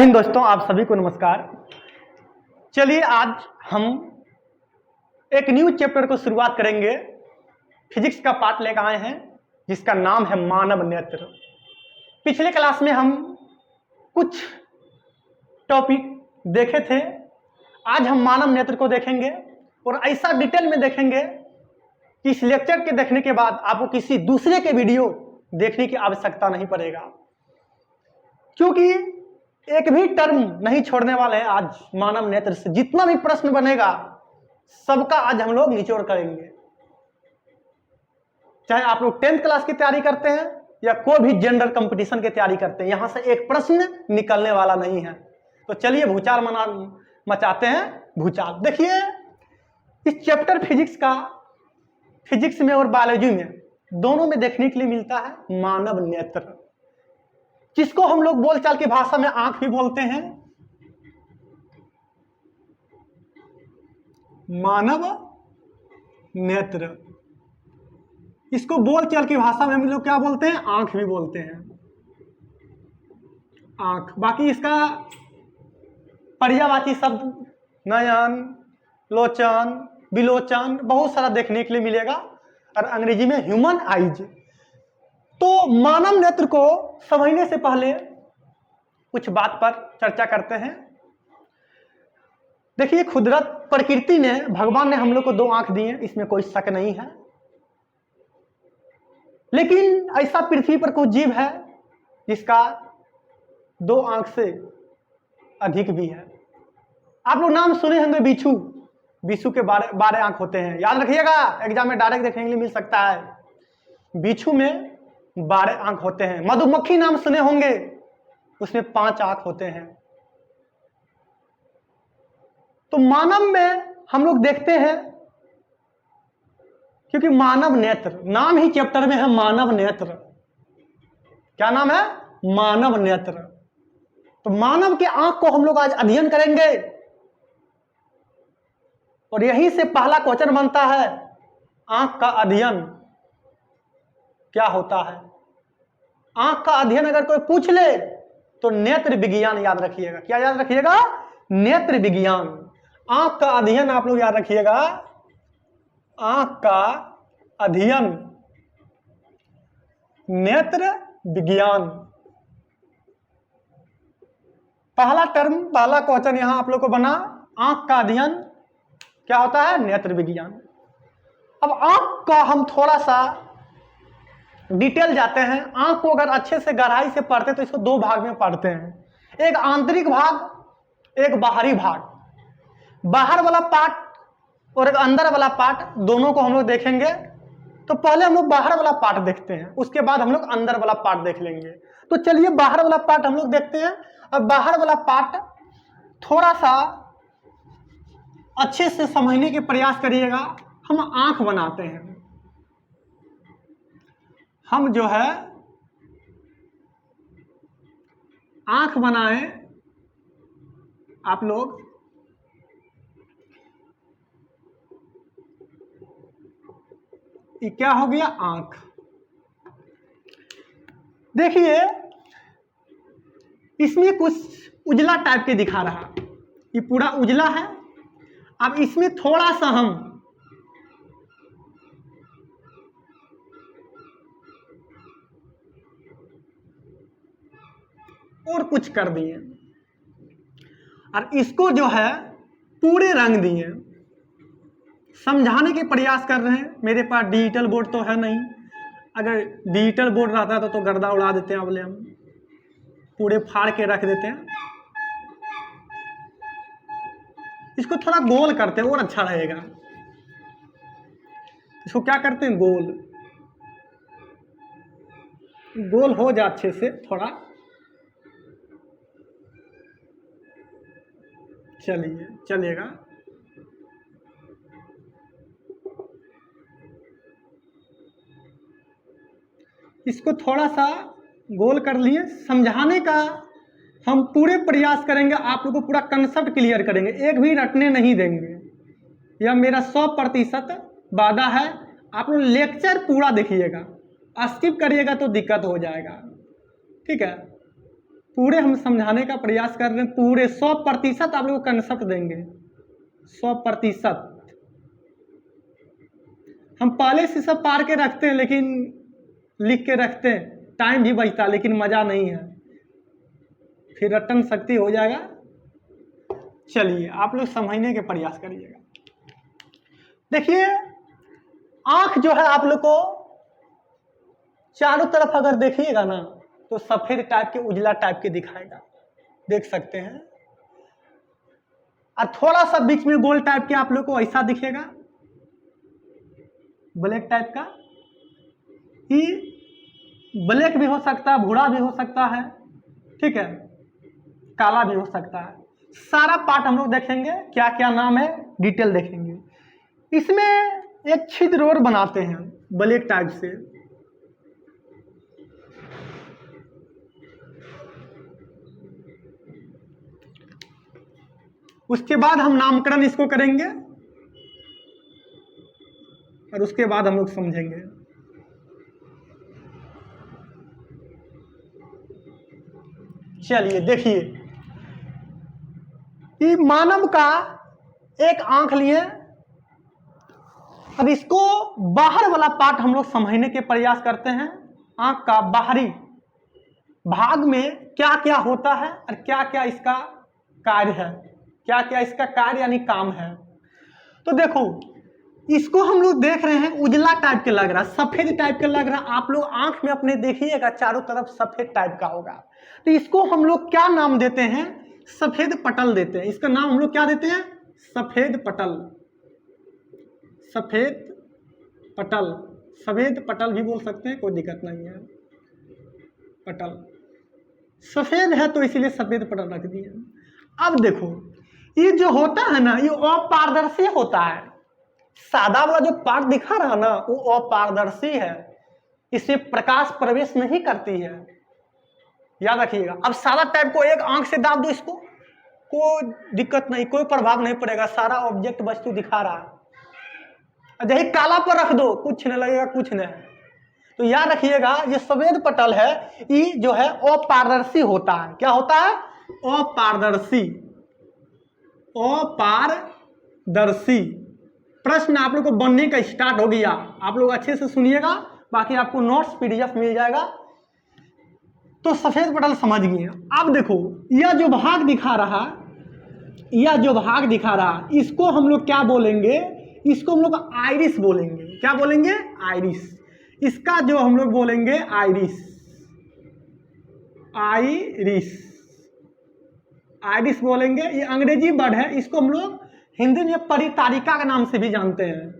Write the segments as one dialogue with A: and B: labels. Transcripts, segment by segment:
A: हिंद दोस्तों, आप सभी को नमस्कार। चलिए आज हम एक न्यू चैप्टर को शुरुआत करेंगे। फिजिक्स का पार्ट लेकर आए हैं जिसका नाम है मानव नेत्र। पिछले क्लास में हम कुछ टॉपिक देखे थे। आज हम मानव नेत्र को देखेंगे और ऐसा डिटेल में देखेंगे कि इस लेक्चर के देखने के बाद आपको किसी दूसरे के वीडियो देखने की आवश्यकता नहीं पड़ेगा, क्योंकि एक भी टर्म नहीं छोड़ने वाले हैं। आज मानव नेत्र से जितना भी प्रश्न बनेगा सबका आज हम लोग निचोड़ करेंगे। चाहे आप लोग 10th क्लास की तैयारी करते हैं या कोई भी जनरल कंपटीशन की तैयारी करते हैं, यहां से एक प्रश्न निकलने वाला नहीं है। तो चलिए भूचाल मचाते हैं। भूचाल देखिए, इस चैप्टर फिजिक्स में और बायोलॉजी में दोनों में देखने के लिए मिलता है मानव नेत्र, जिसको हम लोग बोलचाल की भाषा में आंख भी बोलते हैं। मानव नेत्र, इसको बोलचाल की भाषा में हम लोग क्या बोलते हैं? आंख भी बोलते हैं। आंख, बाकी इसका पर्यायवाची शब्द नयन, लोचन, विलोचन बहुत सारा देखने के लिए मिलेगा, और अंग्रेजी में ह्यूमन आइज। तो मानव नेत्र को समझने से पहले कुछ बात पर चर्चा करते हैं। देखिए, खुदरत प्रकृति ने, भगवान ने हम लोग को 2 आंख दी हैं, इसमें कोई शक नहीं है। लेकिन ऐसा पृथ्वी पर कोई जीव है जिसका 2 आंख से अधिक भी है। आप लोग नाम सुने होंगे बिच्छू। बिच्छू के 12 आंख होते हैं, याद रखिएगा, एग्जाम में डायरेक्ट देखने के लिए मिल सकता है। बिच्छू में 12 आंख होते हैं। मधुमक्खी नाम सुने होंगे, उसमें 5 आंख होते हैं। तो मानव में हम लोग देखते हैं, क्योंकि मानव नेत्र नाम ही चैप्टर में है मानव नेत्र। क्या नाम है? मानव नेत्र। तो मानव के आंख को हम लोग आज अध्ययन करेंगे, और यहीं से पहला क्वेश्चन बनता है, आंख का अध्ययन क्या होता है? आंख का अध्ययन अगर कोई पूछ ले तो नेत्र विज्ञान याद रखिएगा। क्या याद रखिएगा? नेत्र विज्ञान। आंख का अध्ययन आप लोग याद रखिएगा, आंख का अध्ययन नेत्र विज्ञान। पहला टर्म, पहला क्वेश्चन यहां आप लोग को बना, आंख का अध्ययन क्या होता है? नेत्र विज्ञान। अब आंख का हम थोड़ा सा डिटेल जाते हैं। आंख को अगर अच्छे से गहराई से पढ़ते तो इसको 2 भाग में पढ़ते हैं, एक आंतरिक भाग, एक बाहरी भाग। बाहर वाला पार्ट और एक अंदर वाला पार्ट, दोनों को हम लोग देखेंगे। तो पहले हम लोग बाहर वाला पार्ट देखते हैं, उसके बाद हम लोग अंदर वाला पार्ट देख लेंगे। तो चलिए बाहर वाला पार्ट हम लोग देखते हैं। अब बाहर वाला पार्ट थोड़ा सा अच्छे से समझने के प्रयास करिएगा। हम आंख बनाते हैं, हम जो है आंख बनाए, आप लोग ये क्या हो गया? आंख। देखिए, इसमें कुछ उजला टाइप के दिखा रहा, ये पूरा उजला है। अब इसमें थोड़ा सा हम और कुछ कर दिए, और इसको जो है पूरे रंग दिए। समझाने के प्रयास कर रहे हैं। मेरे पास डिजिटल बोर्ड तो है नहीं, अगर डिजिटल बोर्ड रहता तो गर्दा उड़ा देते हैं, बोले हम पूरे फाड़ के रख देते हैं। इसको थोड़ा गोल करते हैं और अच्छा रहेगा। इसको क्या करते हैं? गोल हो जाए अच्छे से, थोड़ा चलिएगा। इसको थोड़ा सा गोल कर लिए। समझाने का हम पूरे प्रयास करेंगे, आप लोगों को पूरा कंसेप्ट क्लियर करेंगे, एक भी रटने नहीं देंगे। यह मेरा 100% वादा है। आप लोग लेक्चर पूरा देखिएगा, स्किप करिएगा तो दिक्कत हो जाएगा, ठीक है? पूरे हम समझाने का प्रयास कर रहे हैं, पूरे 100% आप लोग को कंसेप्ट देंगे, 100%। हम पहले से सब पार के रखते हैं, लेकिन लिख के रखते हैं, टाइम भी बचता है, लेकिन मजा नहीं है, फिर रटन शक्ति हो जाएगा। चलिए आप लोग समझने के प्रयास करिएगा। देखिए आंख जो है आप लोग को चारों तरफ अगर देखिएगा ना तो सफेद टाइप के, उजला टाइप के दिखाएगा, देख सकते हैं। और थोड़ा सा बीच में गोल टाइप के आप लोग को ऐसा दिखेगा, ब्लैक टाइप का। ये ब्लैक भी हो सकता है, भूरा भी हो सकता है, ठीक है, काला भी हो सकता है। सारा पार्ट हम लोग देखेंगे, क्या क्या नाम है डिटेल देखेंगे। इसमें एक छिद्र और बनाते हैं ब्लैक टाइप से, उसके बाद हम नामकरण इसको करेंगे और उसके बाद हम लोग समझेंगे। चलिए देखिए, कि मानव का एक आंख लिए, अब इसको बाहर वाला पार्ट हम लोग समझने के प्रयास करते हैं। आंख का बाहरी भाग में क्या क्या होता है और क्या क्या इसका कार्य है, क्या क्या इसका कार्य यानी काम है। तो देखो इसको हम लोग देख रहे हैं, उजला टाइप के लग रहा है, सफेद टाइप के लग रहा है। आप लोग आंख में अपने देखिएगा चारों तरफ सफेद टाइप का होगा, तो इसको हम लोग क्या नाम देते हैं, सफेद पटल देते हैं। इसका नाम हम लोग क्या देते हैं, सफेद पटल, सफेद पटल, सफेद पटल भी बोल सकते हैं, कोई दिक्कत नहीं है। पटल सफेद है तो इसीलिए सफेद पटल रख दिए। अब देखो ये जो होता है ना, ये अपारदर्शी होता है। सादा वाला जो पार्ट दिखा रहा ना वो अपारदर्शी है, इसमें प्रकाश प्रवेश नहीं करती है, याद रखिएगा। अब सादा टाइप को एक आंख से दाब दो, इसको कोई दिक्कत नहीं, कोई प्रभाव नहीं पड़ेगा, सारा ऑब्जेक्ट वस्तु दिखा रहा है। यही काला पर रख दो, कुछ नहीं लगेगा, कुछ नहीं। तो याद रखिएगा ये सफेद पटल है, ये जो है अपारदर्शी होता है। क्या होता है, अपारदर्शी, अपारदर्शी। प्रश्न आप लोग को बनने का स्टार्ट हो गया, आप लोग अच्छे से सुनिएगा, बाकी आपको नोट्स पीडीएफ मिल जाएगा। तो सफेद पटल समझ गए। अब देखो यह जो भाग दिखा रहा, यह जो भाग दिखा रहा, इसको हम लोग क्या बोलेंगे, इसको हम लोग आइरिस बोलेंगे। क्या बोलेंगे, आइरिस। इसका जो हम लोग बोलेंगे आइरिस, आइरिस, आइरिस बोलेंगे। ये अंग्रेजी वर्ड है, इसको हम लोग हिंदी में परितारिका के नाम से भी जानते हैं,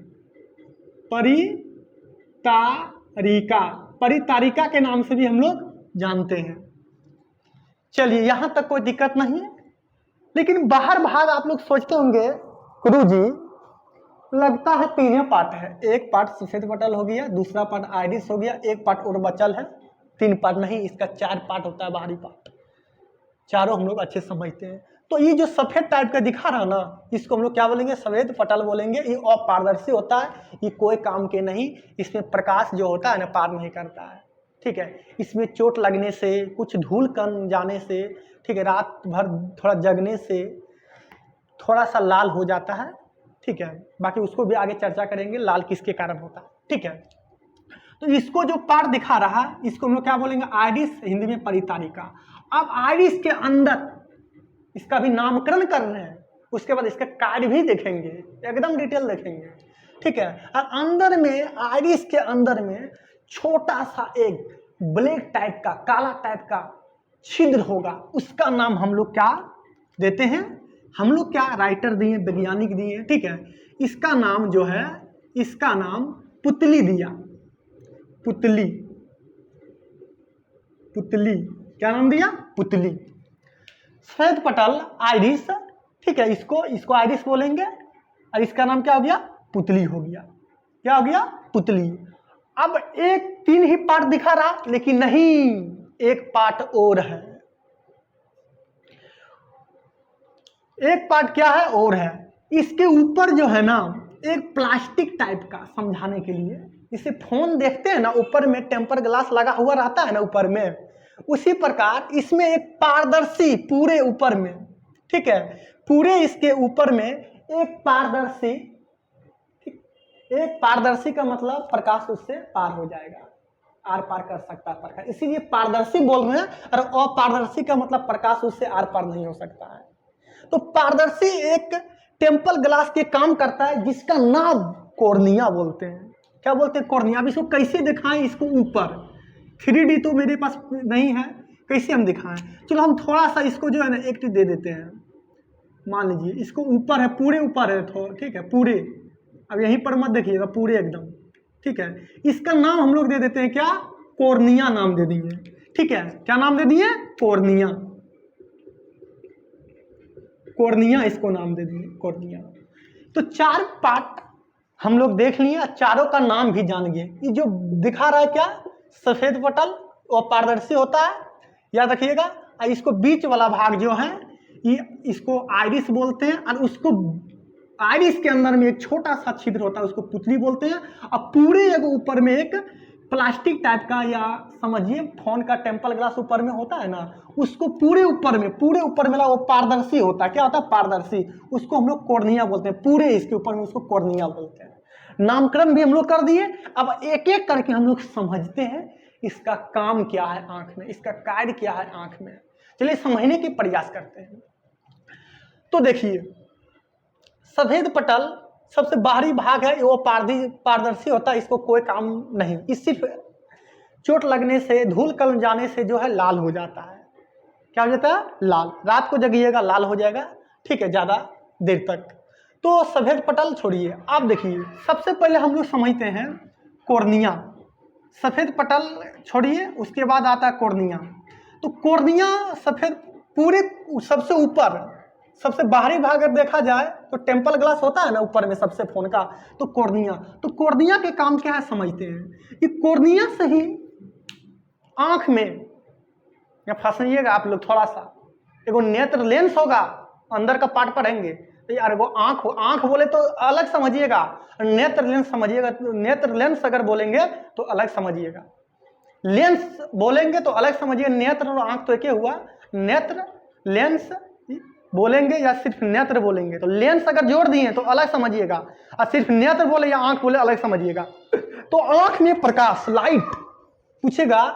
A: परितारिका, परितारिका के नाम से भी हम लोग जानते हैं। चलिए यहां तक कोई दिक्कत नहीं है। लेकिन बाहर भाग आप लोग सोचते होंगे गुरुजी लगता है तीन पार्ट है, एक पार्ट सफेद पटल हो गया, दूसरा पार्ट आइरिस हो गया, एक पार्ट और बचल है। तीन पार्ट नहीं, इसका 4 पार्ट होता है, बाहरी पार्ट चारों हम लोग अच्छे समझते हैं। तो ये जो सफेद टाइप का दिखा रहा ना, इसको हम लोग क्या बोलेंगे, सफेद पटल बोलेंगे। ये अपारदर्शी होता है, ये कोई काम के नहीं, इसमें प्रकाश जो होता है ना पार नहीं करता है, ठीक है। इसमें चोट लगने से, कुछ धूल कण जाने से, ठीक है, रात भर थोड़ा जगने से थोड़ा सा लाल हो जाता है, ठीक है। बाकी उसको भी आगे चर्चा करेंगे लाल किसके कारण होता है, ठीक है। तो इसको जो पार्ट दिखा रहा है इसको हम लोग क्या बोलेंगे, आइरिस, हिंदी में परितारिका। अब आइरिस के अंदर इसका भी नामकरण कर रहे हैं, उसके बाद इसका कार्य भी देखेंगे, एकदम डिटेल देखेंगे, ठीक है। और अंदर में, आइरिस के अंदर में छोटा सा एक ब्लैक टाइप का, काला टाइप का छिद्र होगा, उसका नाम हम लोग क्या देते हैं, हम लोग क्या राइटर दिए, वैज्ञानिक दिए, ठीक है। इसका नाम जो है, इसका नाम पुतली दिया, पुतली, पुतली, क्या नाम दिया, पुतली। सफेद पटल आइरिस, ठीक है, इसको आइरिस बोलेंगे और इसका नाम क्या हो गया, पुतली हो गया। क्या हो गया, पुतली। अब एक 3 ही पार्ट दिखा रहा, लेकिन नहीं, एक पार्ट और है, एक पार्ट क्या है और है। इसके ऊपर जो है ना एक प्लास्टिक टाइप का, समझाने के लिए, इसे फोन देखते हैं ना, ऊपर में टेम्पर ग्लास लगा हुआ रहता है ना ऊपर में, उसी प्रकार इसमें एक पारदर्शी पूरे ऊपर में, ठीक है, पूरे इसके ऊपर में एक पारदर्शी, एक पारदर्शी का मतलब प्रकाश उससे पार हो जाएगा, आर पार कर सकता है प्रकाश, इसीलिए पारदर्शी बोल रहे हैं। और अपारदर्शी का मतलब प्रकाश उससे आर पार नहीं हो सकता है। तो पारदर्शी एक टेम्पल ग्लास के काम करता है जिसका नाम कॉर्निया बोलते हैं। क्या बोलते हैं? कॉर्निया। अब इसको कैसे दिखाएं? इसको ऊपर 3D तो मेरे पास नहीं है, कैसे हम दिखाएं? चलो हम थोड़ा सा इसको जो है ना एक दे देते हैं। मान लीजिए इसको ऊपर है, पूरे ऊपर है, तो ठीक है पूरे। अब यहीं पर मत देखिएगा, पूरे एकदम, ठीक है। इसका नाम हम लोग दे देते हैं क्या? कॉर्निया नाम दे दिए, ठीक है। क्या नाम दे दिए? कॉर्निया। कॉर्निया इसको नाम दे दिए, कॉर्निया। तो 4 पार्ट हम लोग देख लिए, चारों का नाम भी जान गए। ये जो दिखा रहा है क्या, सफेद पटल, वो पारदर्शी होता है, याद रखिएगा। इसको बीच वाला भाग जो है ये इसको आइरिस बोलते हैं, और उसको आइरिस के अंदर में एक छोटा सा छिद्र होता है, उसको पुतली बोलते हैं। और पूरे एक ऊपर में एक प्लास्टिक टाइप का, या समझिए फोन का टेम्पल ग्लास ऊपर में होता है ना, उसको पूरे ऊपर में वो पारदर्शी होता है। क्या होता है? पारदर्शी। उसको हम लोग कॉर्निया बोलते हैं। पूरे इसके ऊपर में उसको कॉर्निया बोलते हैं। नामकरण भी हम लोग कर दिए। अब एक एक करके हम लोग समझते हैं इसका काम क्या है आंख में, इसका कार्य क्या है आंख में। चलिए समझने की प्रयास करते हैं। तो देखिए, सफेद पटल सबसे बाहरी भाग है, वो पारदर्शी होता है, इसको कोई काम नहीं। इस सिर्फ चोट लगने से, धूल कल जाने से जो है लाल हो जाता है। क्या हो जाता है? लाल। रात को जगिएगा लाल हो जाएगा, ठीक है, ज़्यादा देर तक। तो सफेद पटल छोड़िए, आप देखिए सबसे पहले हम लोग समझते हैं कॉर्निया। सफेद पटल छोड़िए, उसके बाद आता है कॉर्निया। तो कॉर्निया सफेद पूरे सबसे ऊपर, सबसे बाहरी भाग अगर देखा जाए तो टेम्पल ग्लास होता है ना ऊपर में सबसे फोन का, तो कॉर्निया। तो कॉर्निया के काम क्या है समझते हैं कि कॉर्निया से ही आंख में, या फंसिएगा आप लोग थोड़ा सा, एगो नेत्र लेंस होगा, अंदर का पार्ट पढ़ेंगे तो यार वो आंख बोले तो अलग समझिएगा, नेत्र लेंस समझिएगा। नेत्र लेंस अगर बोलेंगे तो अलग समझिएगा, लेंस बोलेंगे तो अलग समझिए। नेत्र और आंख तो एक ही हुआ। नेत्र लेंस बोलेंगे या सिर्फ नेत्र बोलेंगे, तो लेंस अगर जोड़ दिए तो अलग समझिएगा, और सिर्फ नेत्र बोले या आंख बोले अलग समझिएगा। तो आंख में प्रकाश, लाइट पूछेगा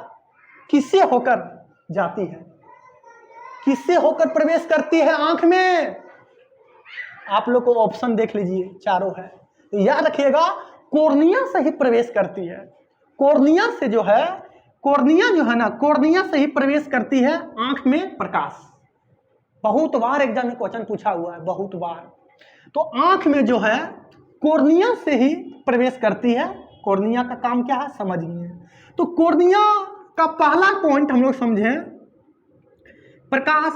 A: किससे होकर जाती है, किससे होकर प्रवेश करती है आंख में? आप लोग को ऑप्शन देख लीजिए, चारों है। तो याद रखिएगा कॉर्निया से ही प्रवेश करती है। कॉर्निया से जो है, कॉर्निया जो है ना, कॉर्निया से ही प्रवेश करती है आंख में प्रकाश। बहुत बार एग्जाम में क्वेश्चन पूछा हुआ है, बहुत बार। तो आंख में जो है कॉर्निया से ही प्रवेश करती है। कॉर्निया का काम क्या है समझिए। तो कॉर्निया का पहला पॉइंट हम लोग समझें, प्रकाश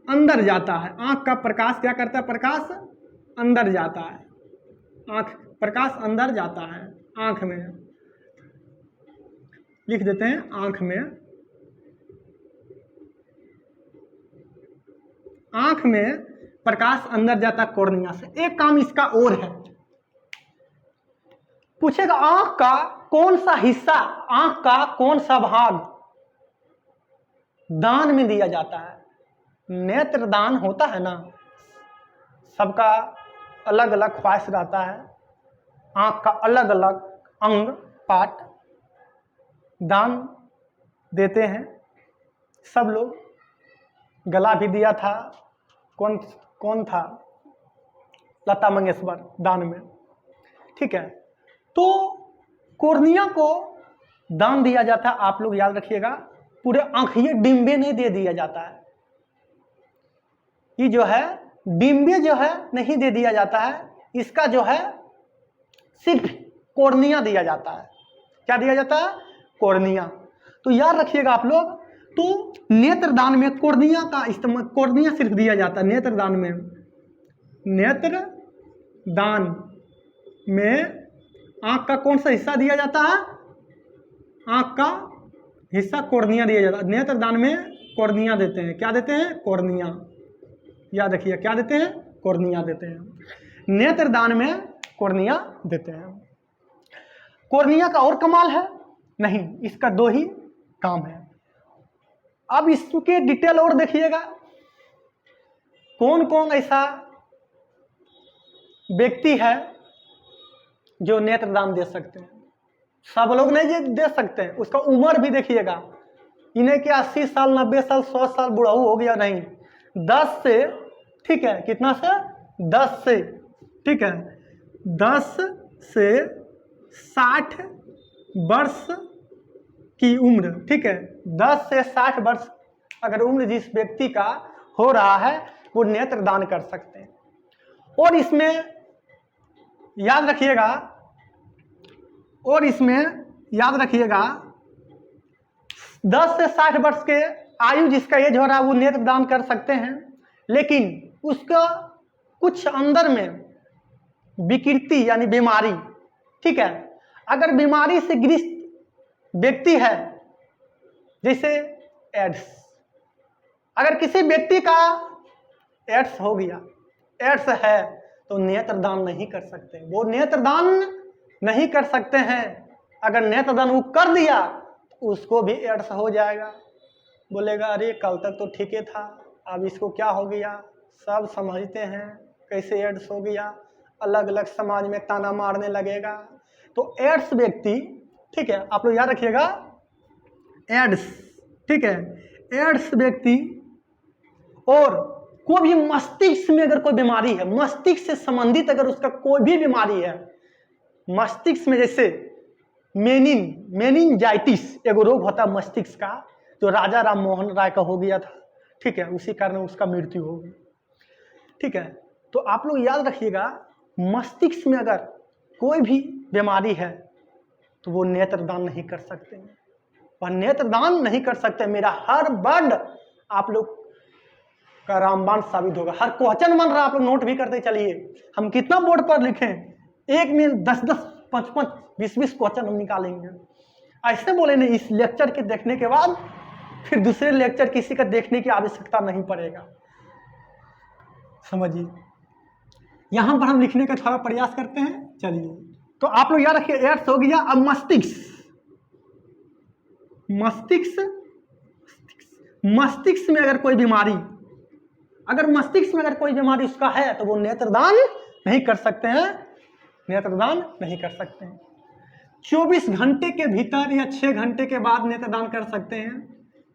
A: अंदर जाता है। आंख का प्रकाश क्या करता है? प्रकाश अंदर जाता है। प्रकाश अंदर जाता है आंख में, लिख देते हैं आंख में। आंख में प्रकाश अंदर जाता है कॉर्निया से। एक काम इसका और है, पूछेगा आंख का कौन सा हिस्सा, आंख का कौन सा भाग दान में दिया जाता है? नेत्र दान होता है ना, सबका अलग अलग ख्वाहिश रहता है। आंख का अलग अलग अंग पार्ट दान देते हैं सब लोग। गला भी दिया था, कौन था? लता मंगेशकर दान में, ठीक है। तो कॉर्निया को दान दिया जाता है, आप लोग याद रखिएगा। पूरे आंख, ये डिम्बे नहीं दे दिया जाता है, ये जो है डिम्बे जो है नहीं दे दिया जाता है। इसका जो है सिर्फ कॉर्निया दिया जाता है। क्या दिया जाता है? कॉर्निया। तो याद रखिएगा आप लोग। तो नेत्रदान में कॉर्निया का इस्तेमाल, कॉर्निया सिर्फ दिया जाता है नेत्रदान में। नेत्रदान में आंख का कौन सा हिस्सा दिया जाता है? आंख का हिस्सा कॉर्निया दिया जाता है। नेत्रदान में कॉर्निया देते हैं। क्या देते हैं? कॉर्निया। याद रखिए, क्या देते हैं? कॉर्निया देते हैं। नेत्रदान में कॉर्निया देते हैं। कॉर्निया का और कमाल है? नहीं, इसका 2 ही काम है। अब इसके डिटेल और देखिएगा, कौन कौन ऐसा व्यक्ति है जो नेत्रदान दे सकते हैं। सब लोग नहीं दे सकते हैं, उसका उम्र भी देखिएगा, इन्हें कि 80 साल 90 साल 100 साल बुढ़ाऊ हो गया, नहीं, 10 से, ठीक है, कितना से, 10 से, ठीक है, 10 से 60 वर्ष की उम्र, ठीक है, 10 से 60 वर्ष अगर उम्र जिस व्यक्ति का हो रहा है वो नेत्रदान कर सकते हैं। और इसमें याद रखिएगा, और इसमें याद रखिएगा 10 से 60 वर्ष के आयु जिसका एज हो रहा है वो नेत्रदान कर सकते हैं, लेकिन उसका कुछ अंदर में विकृति यानी बीमारी, ठीक है, अगर बीमारी से ग्रस्त व्यक्ति है, जैसे एड्स, अगर किसी व्यक्ति का एड्स हो गया, एड्स है, तो नेत्रदान नहीं कर सकते, वो नेत्रदान नहीं कर सकते हैं। अगर नेत्रदान वो कर दिया तो उसको भी एड्स हो जाएगा, बोलेगा अरे कल तक तो ठीक ही था, अब इसको क्या हो गया। सब समझते हैं कैसे एड्स हो गया, अलग अलग समाज में ताना मारने लगेगा। तो एड्स व्यक्ति, ठीक है, आप लोग याद रखिएगा, एड्स, ठीक है, एड्स व्यक्ति और कोई भी मस्तिष्क में अगर कोई बीमारी है, मस्तिष्क से संबंधित अगर उसका कोई भी बीमारी है, मस्तिष्क में जैसे मेनिंजाइटिस एगो रोग होता है मस्तिष्क का, जो राजा राम मोहन राय का हो गया था, ठीक है, उसी कारण उसका मृत्यु हो गई, ठीक है। तो आप लोग याद रखिएगा, मस्तिष्क में अगर कोई भी बीमारी है तो वो नेत्रदान नहीं कर सकते, वह नेत्रदान नहीं कर सकते। मेरा हर वर्ड आप लोग का रामबाण साबित होगा, हर क्वेश्चन बन रहा, आप लोग नोट भी करते चलिए। हम कितना बोर्ड पर लिखें, एक में 10-10, 5-5, 20-20 क्वेश्चन हम निकालेंगे। ऐसे बोले नहीं, इस लेक्चर के देखने के बाद फिर दूसरे लेक्चर किसी का देखने की आवश्यकता नहीं पड़ेगा, समझिए। यहां पर हम लिखने का थोड़ा प्रयास करते हैं, चलिए। तो आप लोग याद रखिए, एड्स हो गया। अब मस्तिष्क में अगर कोई बीमारी, अगर मस्तिष्क में अगर कोई बीमारी उसका है तो वो नेत्रदान नहीं कर सकते हैं, नेत्रदान नहीं कर सकते हैं। 24 घंटे के भीतर या 6 घंटे के बाद नेत्रदान कर सकते हैं।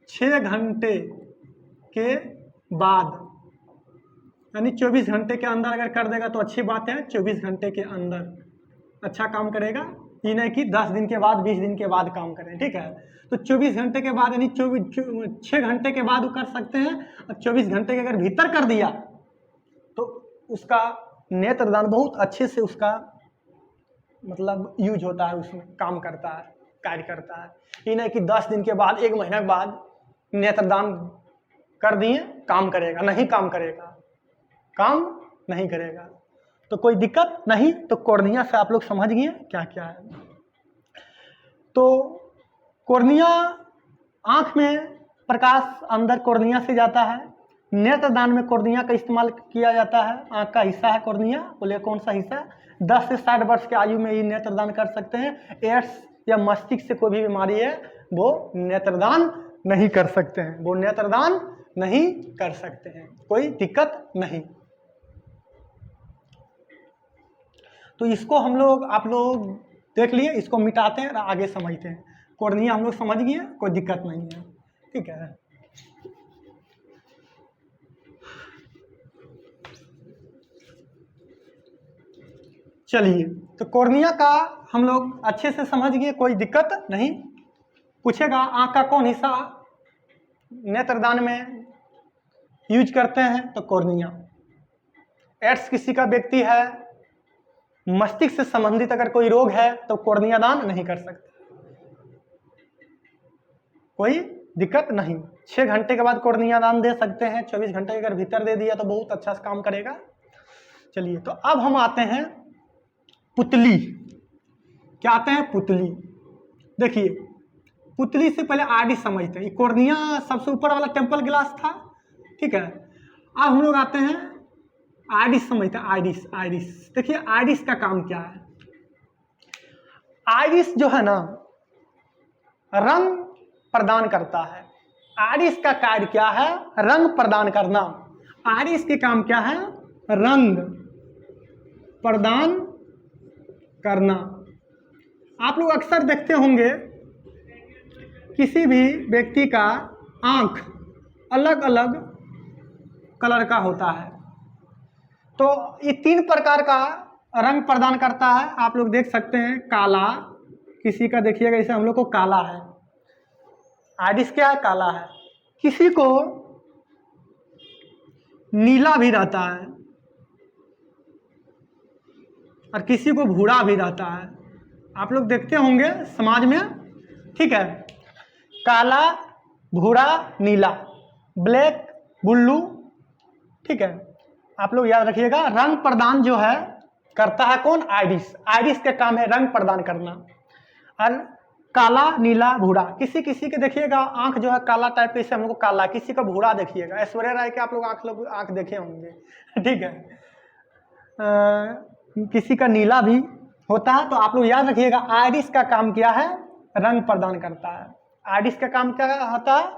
A: 6 घंटे के बाद, यानी 24 घंटे के अंदर अगर कर देगा तो अच्छी बात है, 24 घंटे के अंदर अच्छा काम करेगा, ये नहीं कि 10 दिन के बाद 20 दिन के बाद काम करें, ठीक है। तो 24 घंटे के बाद यानी 6 घंटे के बाद वो कर सकते हैं, और 24 घंटे के अगर भीतर कर दिया तो उसका नेत्रदान बहुत अच्छे से उसका मतलब यूज होता है, उसमें काम करता है, कार्य करता है। ये नहीं कि 10 दिन के बाद 1 महीने के बाद नेत्रदान कर दिए काम करेगा, नहीं काम करेगा, काम नहीं करेगा। तो कोई दिक्कत नहीं। तो कॉर्निया से आप लोग समझ गए क्या क्या है। तो कॉर्निया, आंख में प्रकाश अंदर कॉर्निया से जाता है। नेत्रदान में कॉर्निया का इस्तेमाल किया जाता है। आंख का हिस्सा है कॉर्निया, बोले कौन सा हिस्सा, 10 से 60 वर्ष के आयु में ये नेत्रदान कर सकते हैं। एड्स या मस्तिष्क से कोई भी बीमारी है वो नेत्रदान नहीं कर सकते हैं, वो नेत्रदान नहीं कर सकते हैं, कोई दिक्कत नहीं। तो इसको हम लोग, आप लोग देख लिए, इसको मिटाते हैं और आगे समझते हैं। कॉर्निया हम लोग समझ गए, कोई दिक्कत नहीं है, ठीक है। चलिए, तो कॉर्निया का हम लोग अच्छे से समझ गए, कोई दिक्कत नहीं। पूछेगा आंख का कौन हिस्सा नेत्रदान में यूज करते हैं, तो कॉर्निया। एड्स किसी का व्यक्ति है, मस्तिष्क से संबंधित अगर कोई रोग है तो कॉर्निया दान नहीं कर सकते, कोई दिक्कत नहीं। 6 घंटे के बाद कॉर्निया दान दे सकते हैं, 24 घंटे के अगर भीतर दे दिया तो बहुत अच्छा से काम करेगा। चलिए, तो अब हम आते हैं पुतली। क्या आते हैं? पुतली। देखिए, पुतली से पहले आइरिस समझते हैं। कॉर्निया सबसे ऊपर वाला टेम्पल ग्लास था, ठीक है। अब हम लोग आते हैं आइरिस समझते हैं। आइरिस देखिए, आइरिस का काम क्या है। आइरिस जो है ना, रंग प्रदान करता है। आइरिस का कार्य क्या है? रंग प्रदान करना। आइरिस के काम क्या है? रंग प्रदान करना। आप लोग अक्सर देखते होंगे किसी भी व्यक्ति का आंख अलग अलग कलर का होता है, तो ये 3 प्रकार का रंग प्रदान करता है। आप लोग देख सकते हैं काला, किसी का देखिएगा जैसे हम लोग को काला है, आइरिस क्या है? काला है। किसी को नीला भी रहता है और किसी को भूरा भी रहता है। आप लोग देखते होंगे समाज में, ठीक है, काला, भूरा, नीला, ब्लैक, ब्लू, ठीक है। आप लोग याद रखिएगा, रंग प्रदान जो है करता है कौन? आइरिस। आइरिस का काम है रंग प्रदान करना। और काला, नीला, भूरा, किसी किसी के देखिएगा आंख जो है काला टाइप, जैसे हम लोग को काला, किसी का भूरा देखिएगा। ऐश्वर्या राय के आप लोग आंख देखे होंगे, ठीक है। किसी का नीला भी होता है। तो आप लोग याद रखिएगा, आइरिस का काम क्या है? रंग प्रदान करता है। आइरिस का काम क्या होता है?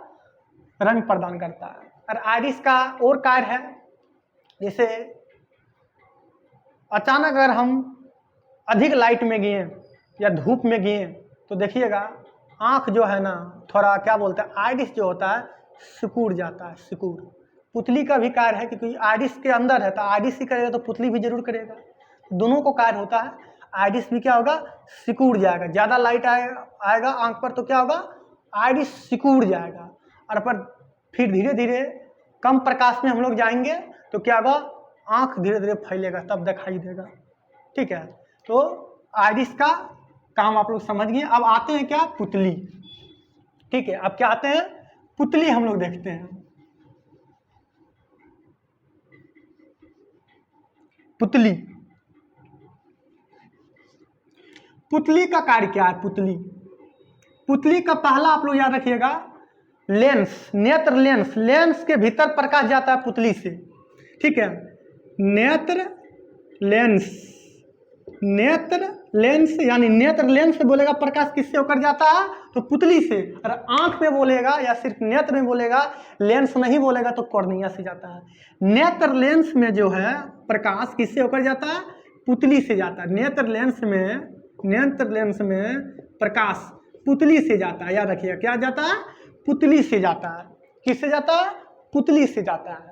A: रंग प्रदान करता है। और आइरिस का और कार्य है, जैसे अचानक अगर हम अधिक लाइट में गए या धूप में गए तो देखिएगा आंख जो है ना थोड़ा क्या बोलते हैं, आइरिस जो होता है सिकुड़ जाता है, सिकुड़। पुतली का भी कार्य है, क्योंकि आइरिस के अंदर है, तो आइरिस ही करेगा तो पुतली भी जरूर करेगा। दोनों को कार्य होता है। आइरिस भी क्या होगा? सिकुड़ जाएगा। ज़्यादा लाइट आएगा आंख पर तो क्या होगा? आइरिस सिकुड़ जाएगा। और पर फिर धीरे धीरे कम प्रकाश में हम लोग जाएंगे तो क्या होगा? आंख धीरे धीरे फैलेगा, तब दिखाई देगा, ठीक है। तो आइरिस का काम आप लोग समझ गए। अब आते हैं क्या? पुतली, ठीक है। अब क्या आते हैं? पुतली हम लोग देखते हैं। पुतली, पुतली का कार्य क्या है? पुतली, पुतली का पहला आप लोग याद रखिएगा, लेंस, नेत्र लेंस। लेंस के भीतर प्रकाश जाता है पुतली से, ठीक है। नेत्र लेंस, नेत्र लेंस यानी नेत्र लेंस से बोलेगा प्रकाश किससे होकर जाता है? तो पुतली से। और आंख में बोलेगा या सिर्फ नेत्र में बोलेगा, लेंस नहीं बोलेगा तो कॉर्निया से जाता है। नेत्र लेंस में जो है प्रकाश किससे होकर जाता है? पुतली से जाता है। नेत्र लेंस में प्रकाश पुतली से जाता है। याद रखिएगा, क्या जाता है? पुतली से जाता है। किससे जाता है? पुतली से जाता है।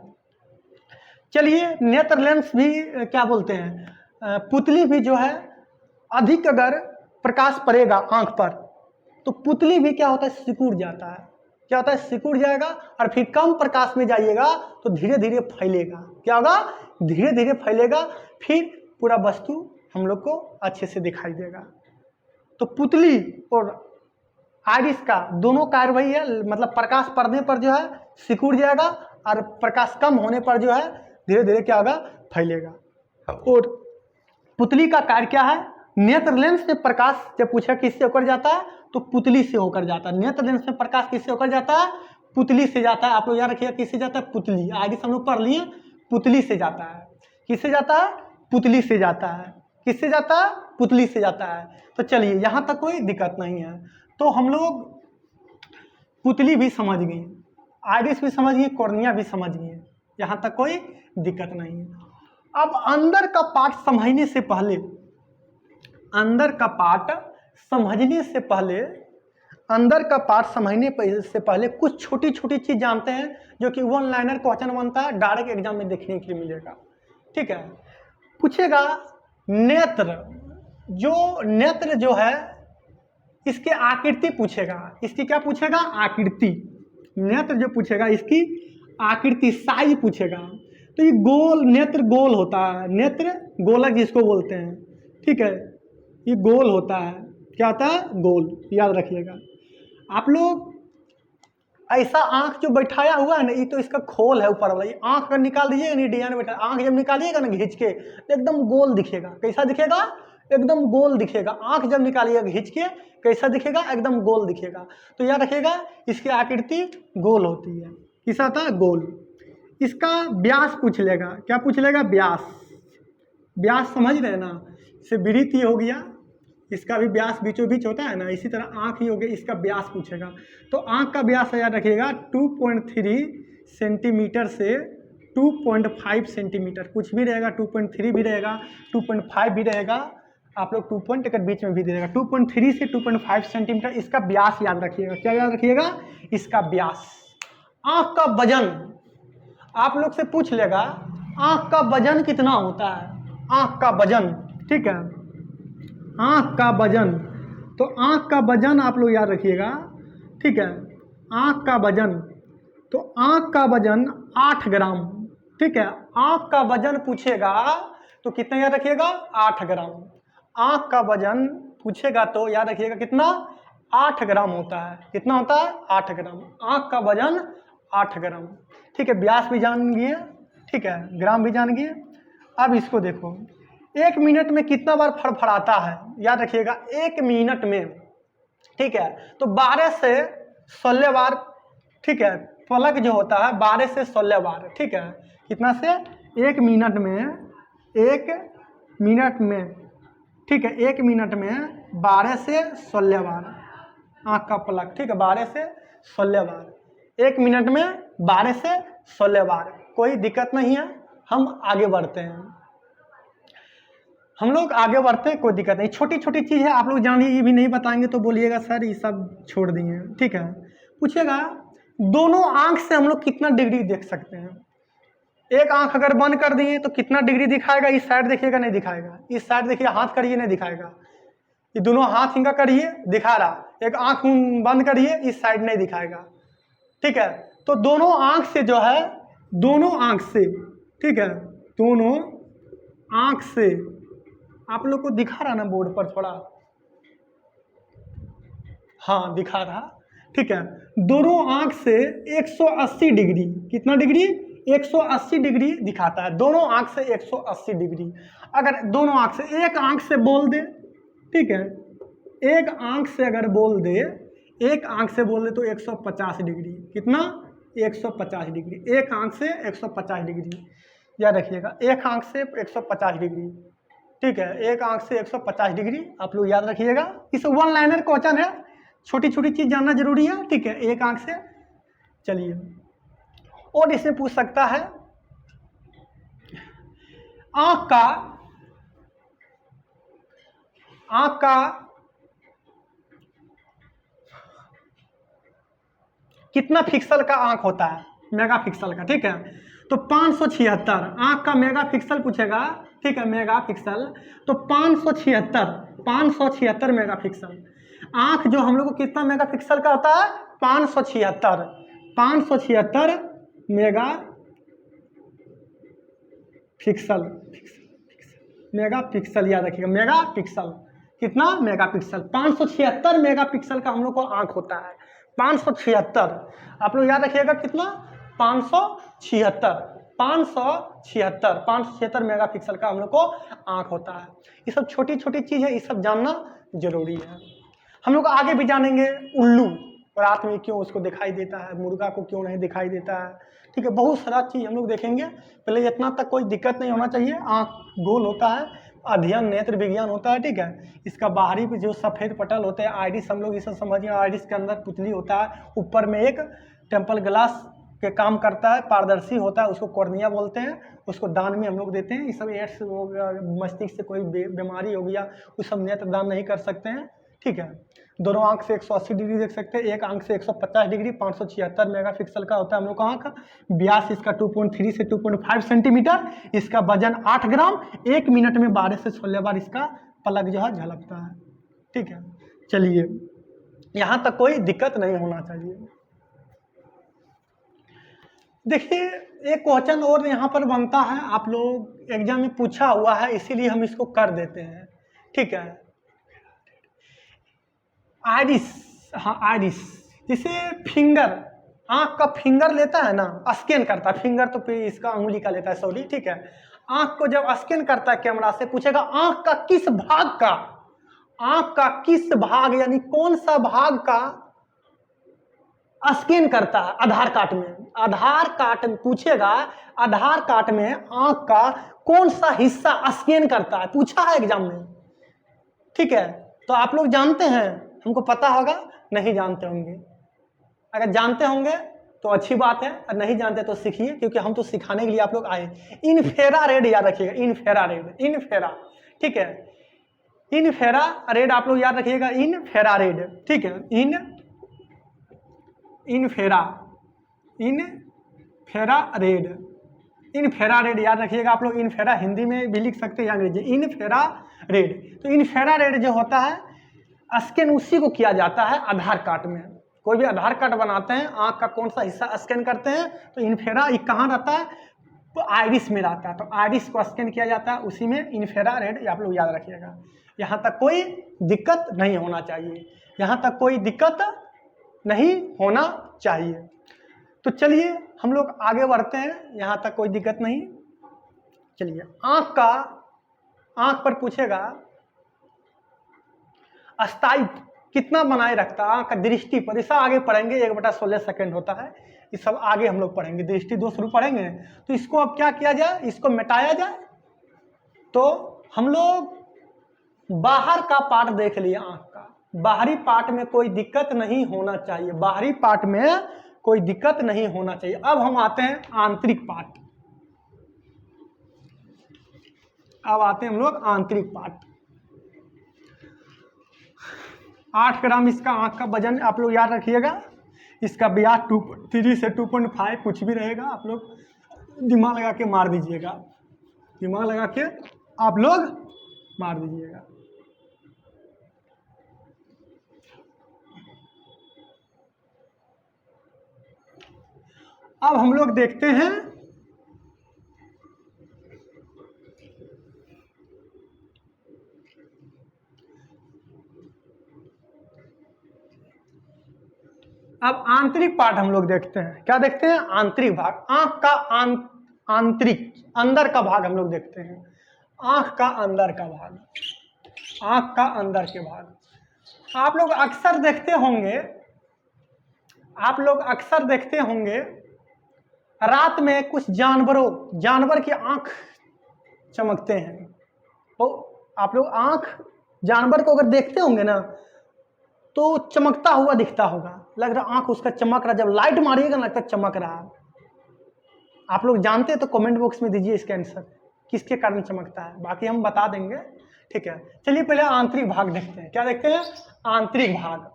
A: चलिए, नेत्र लेंस भी क्या बोलते हैं, पुतली भी जो है अधिक अगर प्रकाश पड़ेगा आंख पर तो पुतली भी क्या होता है? सिकुड़ जाता है। क्या होता है? सिकुड़ जाएगा। और फिर कम प्रकाश में जाइएगा तो धीरे धीरे फैलेगा। क्या होगा? धीरे धीरे फैलेगा, फिर पूरा वस्तु हम लोग को अच्छे से दिखाई देगा। तो पुतली और आइरिस का दोनों कार्य वही है, मतलब प्रकाश पड़ने पर जो है सिकुड़ जाएगा और प्रकाश कम होने पर जो है धीरे धीरे क्या होगा? फैलेगा। और पुतली का कार्य क्या है? नेत्र लेंस से प्रकाश जब पूछा किससे होकर जाता है तो पुतली से होकर जाता है। नेत्र लेंस में प्रकाश किससे होकर जाता है? पुतली से जाता है। आप लोग याद रखिएगा, किससे जाता है? पुतली। आइरिस हम लोग पढ़ लिए, पुतली से जाता है। किससे जाता है? पुतली से जाता है। किससे जाता है? पुतली से जाता है। तो चलिए, यहाँ तक कोई दिक्कत नहीं है। तो हम लोग पुतली भी समझ गए, आइरिस भी समझ गए, कॉर्निया भी समझ गए, यहाँ तक कोई दिक्कत नहीं है। अब अंदर का पार्ट समझने से पहले, अंदर का पार्ट समझने से पहले, अंदर का पार्ट समझने से पहले कुछ छोटी छोटी चीज जानते हैं जो कि वन लाइनर क्वेश्चन बनता है, डायरेक्ट एग्जाम में देखने के लिए मिलेगा, ठीक है। पूछेगा नेत्र, जो नेत्र जो है इसके आकृति पूछेगा। इसकी क्या पूछेगा? आकृति। नेत्र जो पूछेगा इसकी आकृति, साइज पूछेगा। तो ये गोल, नेत्र गोल होता है, नेत्र गोलक जिसको बोलते हैं, ठीक है। ये गोल होता है। क्या होता है? गोल। याद रखिएगा आप लोग। ऐसा आंख जो बैठाया हुआ है ना, ये तो इसका खोल है ऊपर वाला। ये आंख अगर निकाल दीजिएगा नहीं, डिजाइन बैठा, आंख जब निकालिएगा ना खींच के तो एकदम गोल दिखेगा। कैसा दिखेगा? एकदम गोल दिखेगा। आंख जब निकालिएगा खींच के कैसा दिखेगा? एकदम गोल दिखेगा। तो याद रखिएगा, इसकी आकृति गोल होती है। किसा था? गोल। इसका व्यास पूछ लेगा। क्या पूछ लेगा? व्यास। व्यास समझ रहे हैं ना? इसे वृत्त ये हो गया, इसका भी व्यास बीचों बीच होता है ना, इसी तरह आँख ही हो गया, इसका व्यास पूछेगा। तो आँख का व्यास याद रखिएगा 2.3 सेंटीमीटर से 2.5 सेंटीमीटर, कुछ भी रहेगा, 2.3 भी रहेगा, 2.5 भी रहेगा, आप लोग 2 पॉइंट अगर बीच में भी दे देगा। 2.3 से 2.5 सेंटीमीटर इसका व्यास याद रखिएगा। क्या याद रखिएगा? इसका व्यास। आँख का वजन आप लोग से पूछ लेगा, आँख का वजन कितना होता है? आँख का वजन, ठीक है, आँख का वजन। तो आँख का वजन आप लोग याद रखिएगा, ठीक है, आँख का वजन। तो आँख का वजन 8 ग्राम, ठीक है। आँख का वजन पूछेगा तो कितना याद रखिएगा? 8 ग्राम। आँख का वजन पूछेगा तो याद रखिएगा कितना? 8 ग्राम होता है। कितना होता है? 8 ग्राम। आँख का वजन 8 ग्राम, ठीक है। व्यास भी जान गए, ठीक है, ग्राम भी जान गए। अब इसको देखो, 1 मिनट में कितना बार फड़फड़ाता है? याद रखिएगा 1 मिनट में, ठीक है। तो 12 से 16 बार, ठीक है, पलक जो होता है 12 से 16 बार, ठीक है। कितना से? 1 मिनट में, 1 मिनट में, ठीक है, 1 मिनट में 12 से 16 बार आँख का पलक, ठीक है, 12 से 16 बार 1 मिनट में, 12 से 16 बार। कोई दिक्कत नहीं है, हम आगे बढ़ते हैं, हम लोग आगे बढ़ते हैं, कोई दिक्कत नहीं। छोटी छोटी चीज़ है, आप लोग जानिए, ये भी नहीं बताएंगे तो बोलिएगा सर ये सब छोड़ दिए, ठीक है। पूछेगा दोनों आँख से हम लोग कितना डिग्री देख सकते हैं? एक आंख अगर बंद कर दिए तो कितना डिग्री दिखाएगा? इस साइड देखिएगा, नहीं दिखाएगा। इस साइड देखिए, हाथ करिए, नहीं दिखाएगा। ये दोनों हाथ इनका करिए, दिखा रहा। एक आंख बंद करिए, इस साइड नहीं दिखाएगा, ठीक है। तो दोनों आंख से जो है, दोनों आंख से, ठीक है, दोनों आंख से आप लोग को दिखा रहा ना बोर्ड पर थोड़ा? हाँ दिखा रहा, ठीक है। दोनों आंख से 180 डिग्री, कितना डिग्री? 180 डिग्री दिखाता है। दोनों आंख से 180 डिग्री। अगर दोनों आंख से, एक आंख से बोल दे, ठीक है, एक आंख से अगर बोल दे, एक आंख से बोल दे तो 150 डिग्री। कितना? 150 डिग्री। एक आंख से 150 डिग्री, याद रखिएगा, एक आंख से 150 डिग्री, ठीक है, एक आंख से 150 डिग्री आप लोग याद रखिएगा। इस 1 लाइनर क्वेश्चन है, छोटी छोटी चीज जानना जरूरी है, ठीक है। एक आंख से, चलिए, और इससे पूछ सकता है आंख का कितना पिक्सल का आंख होता है? मेगापिक्सल का, ठीक है। तो 576 आंख का मेगापिक्सल पूछेगा, ठीक है, मेगापिक्सल। तो 576 मेगापिक्सल। आंख जो हम लोग को कितना मेगापिक्सल का होता है? 576 मेगा पिक्सल, मेगापिक्सल याद रखिएगा, मेगापिक्सल। कितना? मेगापिक्सल। 576 मेगापिक्सल का हम लोग को आंख होता है। 576 आप लोग याद रखिएगा, कितना? 576 मेगापिक्सल का हम लोग को आंख होता है। ये सब छोटी छोटी चीज है, ये सब जानना जरूरी है। हम लोग आगे भी जानेंगे, उल्लू रात में क्यों उसको दिखाई देता है, मुर्गा को क्यों नहीं दिखाई देता है, ठीक है, बहुत सारा चीज हम लोग देखेंगे। पहले इतना तक कोई दिक्कत नहीं होना चाहिए। आंख गोल होता है, अध्ययन नेत्र विज्ञान होता है, ठीक है। इसका बाहरी भी जो सफेद पटल होते हैं, आइरिस, हम लोग इसे समझिए, आइरिस के अंदर पुतली होता है, ऊपर में एक टेम्पल ग्लास के काम करता है, पारदर्शी होता है, उसको कॉर्निया बोलते हैं। उसको दान में हम लोग देते हैं। ये सब एड्स, मस्तिष्क से कोई बीमारी हो गया, उस सब नेत्र दान नहीं कर सकते हैं, ठीक है। दोनों आंख से 180 डिग्री देख सकते हैं, एक आंख से 150 डिग्री। 576 मेगापिक्सल का होता है हम लोग का आंख। व्यास इसका 2.3 से 2.5 सेंटीमीटर। इसका वजन 8 ग्राम। 1 मिनट में 12 से 16 बार इसका पलक जो है झलकता है, ठीक है। चलिए, यहाँ तक कोई दिक्कत नहीं होना चाहिए। देखिए, एक क्वेश्चन और यहाँ पर बनता है, आप लोग एग्जाम में पूछा हुआ है, इसीलिए हम इसको कर देते हैं, ठीक है। आइरिस, हाँ आइरिस, जिसे फिंगर, आंख का फिंगर लेता है ना, स्कैन करता है, फिंगर तो फिर इसका अंगुली का लेता है, सॉरी, ठीक है। आंख को जब स्कैन करता है कैमरा से, पूछेगा आंख का किस भाग का, आंख का किस भाग, यानी कौन सा भाग का स्कैन करता है आधार कार्ड में। आधार कार्ड पूछेगा, आधार कार्ड में आंख का कौन सा हिस्सा स्कैन करता है, पूछा है एग्जाम में, ठीक है। तो आप लोग जानते हैं, हमको पता होगा, नहीं जानते होंगे। अगर जानते होंगे तो अच्छी बात है, और नहीं जानते तो सीखिए, क्योंकि हम तो सिखाने के लिए आप लोग आए। इनफेरा रेड याद रखिएगा, इनफेरा रेड, इनफेरा, ठीक है। इनफेरा रेड आप लोग याद रखिएगा, इनफेरा रेड, ठीक है। इनफेरा रेड, इनफेरा रेड याद रखिएगा आप लोग। इनफेरा हिंदी में भी लिख सकते हैं या अंग्रेजी, इनफेरा रेड। तो इनफेरा रेड जो होता है, स्कैन उसी को किया जाता है आधार कार्ड में। कोई भी आधार कार्ड बनाते हैं, आंख का कौन सा हिस्सा स्कैन करते हैं, तो इनफेरा कहाँ रहता है, तो आइरिस में रहता है। तो आइरिस को स्कैन किया जाता है, उसी में इनफेरा रेड आप लोग याद रखिएगा। यहाँ तक कोई दिक्कत नहीं होना चाहिए, यहाँ तक कोई दिक्कत नहीं होना चाहिए। तो चलिए हम लोग आगे बढ़ते हैं, यहाँ तक कोई दिक्कत नहीं। चलिए, आंख पर पूछेगा स्थायित्व कितना बनाए रखता है आंख का दृष्टि पर, इसे आगे पढ़ेंगे। 1/16 सेकंड होता है, ये सब आगे हम लोग पढ़ेंगे। दृष्टि दोष शुरू पढ़ेंगे, तो इसको अब क्या किया जाए, इसको मिटाया जाए। तो हम लोग बाहर का पार्ट देख लिए, आंख का बाहरी पार्ट में कोई दिक्कत नहीं होना चाहिए, बाहरी पार्ट में कोई दिक्कत नहीं होना चाहिए। अब हम आते हैं आंतरिक पार्ट, अब आते हैं हम लोग आंतरिक पार्ट। 8 ग्राम इसका आंख का वजन आप लोग याद रखिएगा। इसका व्यास 2.3 से 2.5 कुछ भी रहेगा, आप लोग दिमाग लगा के मार दीजिएगा, दिमाग लगा के आप लोग मार दीजिएगा। अब हम लोग देखते हैं अब आंतरिक पार्ट हम लोग देखते हैं। क्या देखते हैं, आंतरिक भाग, आंख का आंतरिक अंदर का भाग हम लोग देखते हैं। आंख का अंदर का भाग, आंख का अंदर के भाग आप लोग अक्सर देखते होंगे, आप लोग अक्सर देखते होंगे रात में कुछ जानवर की आंख चमकते हैं। तो आप लोग आंख जानवर को अगर देखते होंगे ना, तो चमकता हुआ दिखता होगा, लग रहा आंख उसका चमक रहा, जब लाइट मारिएगा ना लगता चमक रहा। आप लोग जानते हैं तो कमेंट बॉक्स में दीजिए इसका आंसर, किसके कारण चमकता है, बाकी हम बता देंगे, ठीक है। चलिए पहले आंतरिक भाग देखते हैं। क्या देखते हैं, आंतरिक भाग।